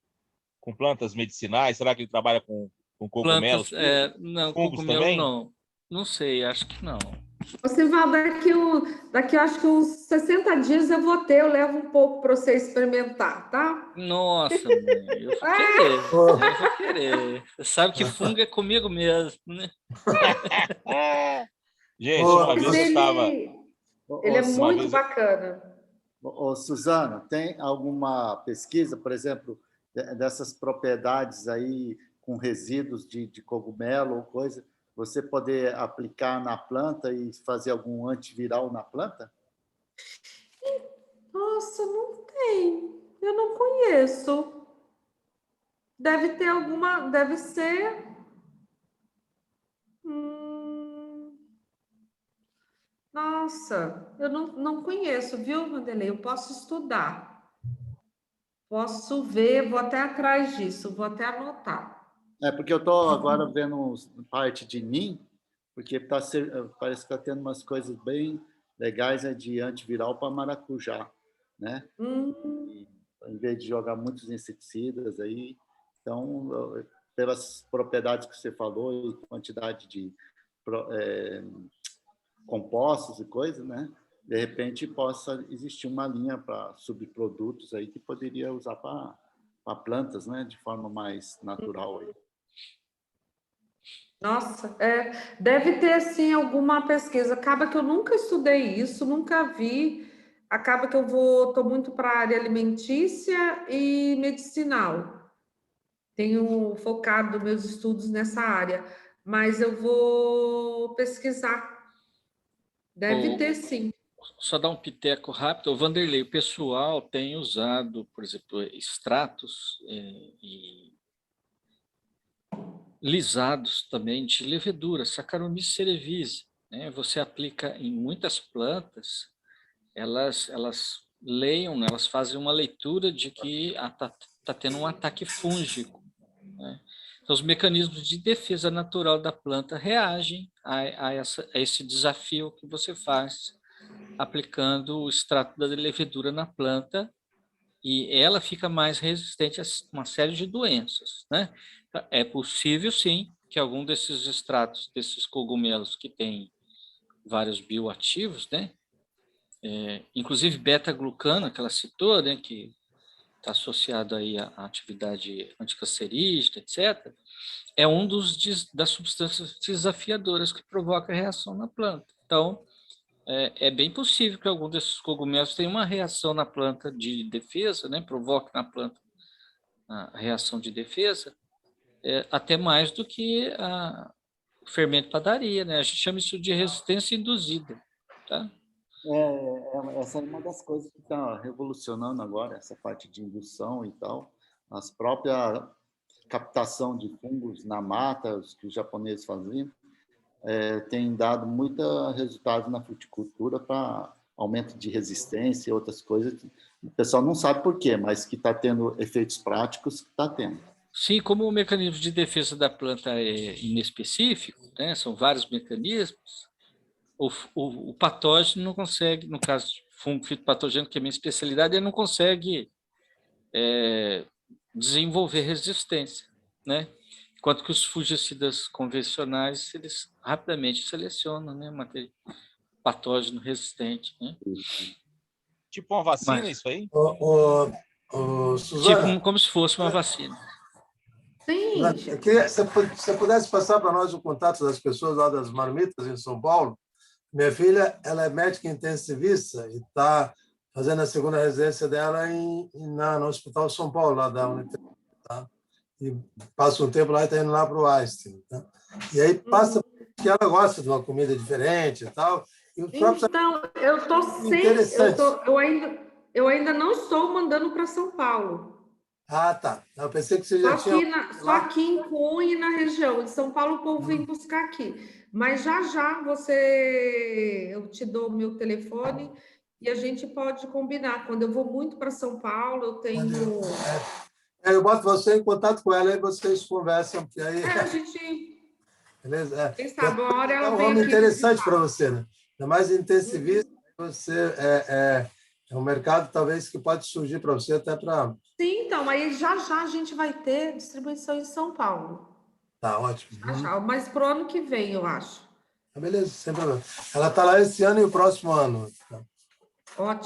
Com plantas medicinais, será que ele trabalha com cogumelos, Plantas, tudo? não, Fungos cogumelo também? não. Não sei, acho que não. Osival, daqui acho que uns 60 dias eu levo um pouco para você experimentar, tá? Nossa, mãe, eu vou querer, eu vou querer. Você sabe que fungo é comigo mesmo, né? Gente, uma Mas vez eu estava... ele é Uma muito vez bacana. Suzana, tem alguma pesquisa, por exemplo, dessas propriedades aí com resíduos de cogumelo ou coisa, você poder aplicar na planta e fazer algum antiviral na planta? Nossa, não tem. Eu não conheço. Deve ter alguma, deve ser. Nossa, eu não conheço, viu, Vanderlei? Eu posso estudar. Posso ver, vou até atrás disso, vou até anotar. Porque eu estou agora vendo parte de NIM, porque parece que está tendo umas coisas bem legais de antiviral para maracujá, né? E, em vez de jogar muitos inseticidas aí, então, pelas propriedades que você falou e quantidade de compostos e coisas, né? De repente possa existir uma linha para subprodutos aí que poderia usar para plantas, né? De forma mais natural aí. Nossa, deve ter sim alguma pesquisa. Acaba que eu nunca estudei isso, nunca vi. Acaba que estou muito para a área alimentícia e medicinal. Tenho focado meus estudos nessa área, mas eu vou pesquisar. Deve ter sim. Só dar um piteco rápido. O Vanderlei, o pessoal tem usado, por exemplo, extratos e lisados também de levedura, Saccharomyces cerevisiae, né? Você aplica em muitas plantas, elas leiam, né? Elas fazem uma leitura de que está tendo um ataque fúngico, né? Então, os mecanismos de defesa natural da planta reagem a esse desafio que você faz aplicando o extrato da levedura na planta e ela fica mais resistente a uma série de doenças, né? É possível, sim, que algum desses extratos, desses cogumelos que tem vários bioativos, né? Inclusive beta-glucano, que ela citou, né? Que está associado aí à atividade anticancerígena, etc., é um das substâncias desafiadoras que provoca reação na planta. Então, é bem possível que algum desses cogumelos tenha uma reação na planta de defesa, né? Provoque na planta a reação de defesa, até mais do que o fermento padaria, né? A gente chama isso de resistência induzida, tá? Essa é uma das coisas que está revolucionando agora, essa parte de indução e tal. As próprias captação de fungos na mata, os que os japoneses faziam, tem dado muito resultado na fruticultura para aumento de resistência e outras coisas. O pessoal não sabe por quê, mas que está tendo efeitos práticos, está tendo. Sim, como o mecanismo de defesa da planta é inespecífico, né? São vários mecanismos, o patógeno não consegue, no caso de fungo fitopatógeno, que é a minha especialidade, ele não consegue desenvolver resistência, né? Enquanto que os fungicidas convencionais, eles rapidamente selecionam, né, material patógeno resistente, né? Tipo uma vacina, isso aí? Suzana, Tipo como se fosse uma vacina. Sim. Eu queria, se você pudesse passar para nós o contato das pessoas lá das Marmitas, em São Paulo. Minha filha, ela é médica intensivista e está fazendo a segunda residência dela no Hospital São Paulo, lá da Universidade. Tá? E passa um tempo lá e está indo lá para o Einstein. Tá? E aí passa que ela gosta de uma comida diferente e tal. E o próprio... Então, eu estou sem... Eu ainda não estou mandando para São Paulo. Ah, tá. Eu pensei que você já tinha... Só aqui em Cunha e na região. De São Paulo, o povo vem buscar aqui. Mas já eu te dou o meu telefone e a gente pode combinar. Quando eu vou muito para São Paulo, eu tenho... Eu boto você em contato com ela e vocês conversam. Porque aí... a gente... Beleza? Quem sabe uma hora ela é um vem homem aqui interessante visitar. para você, né? Ainda mais intensivista, você é um mercado talvez que pode surgir para você até para... Sim, então, aí já a gente vai ter distribuição em São Paulo. Tá, ótimo. Mas para o ano que vem, eu acho. Beleza, sem problema. Ela está lá esse ano e o próximo ano. Ótimo.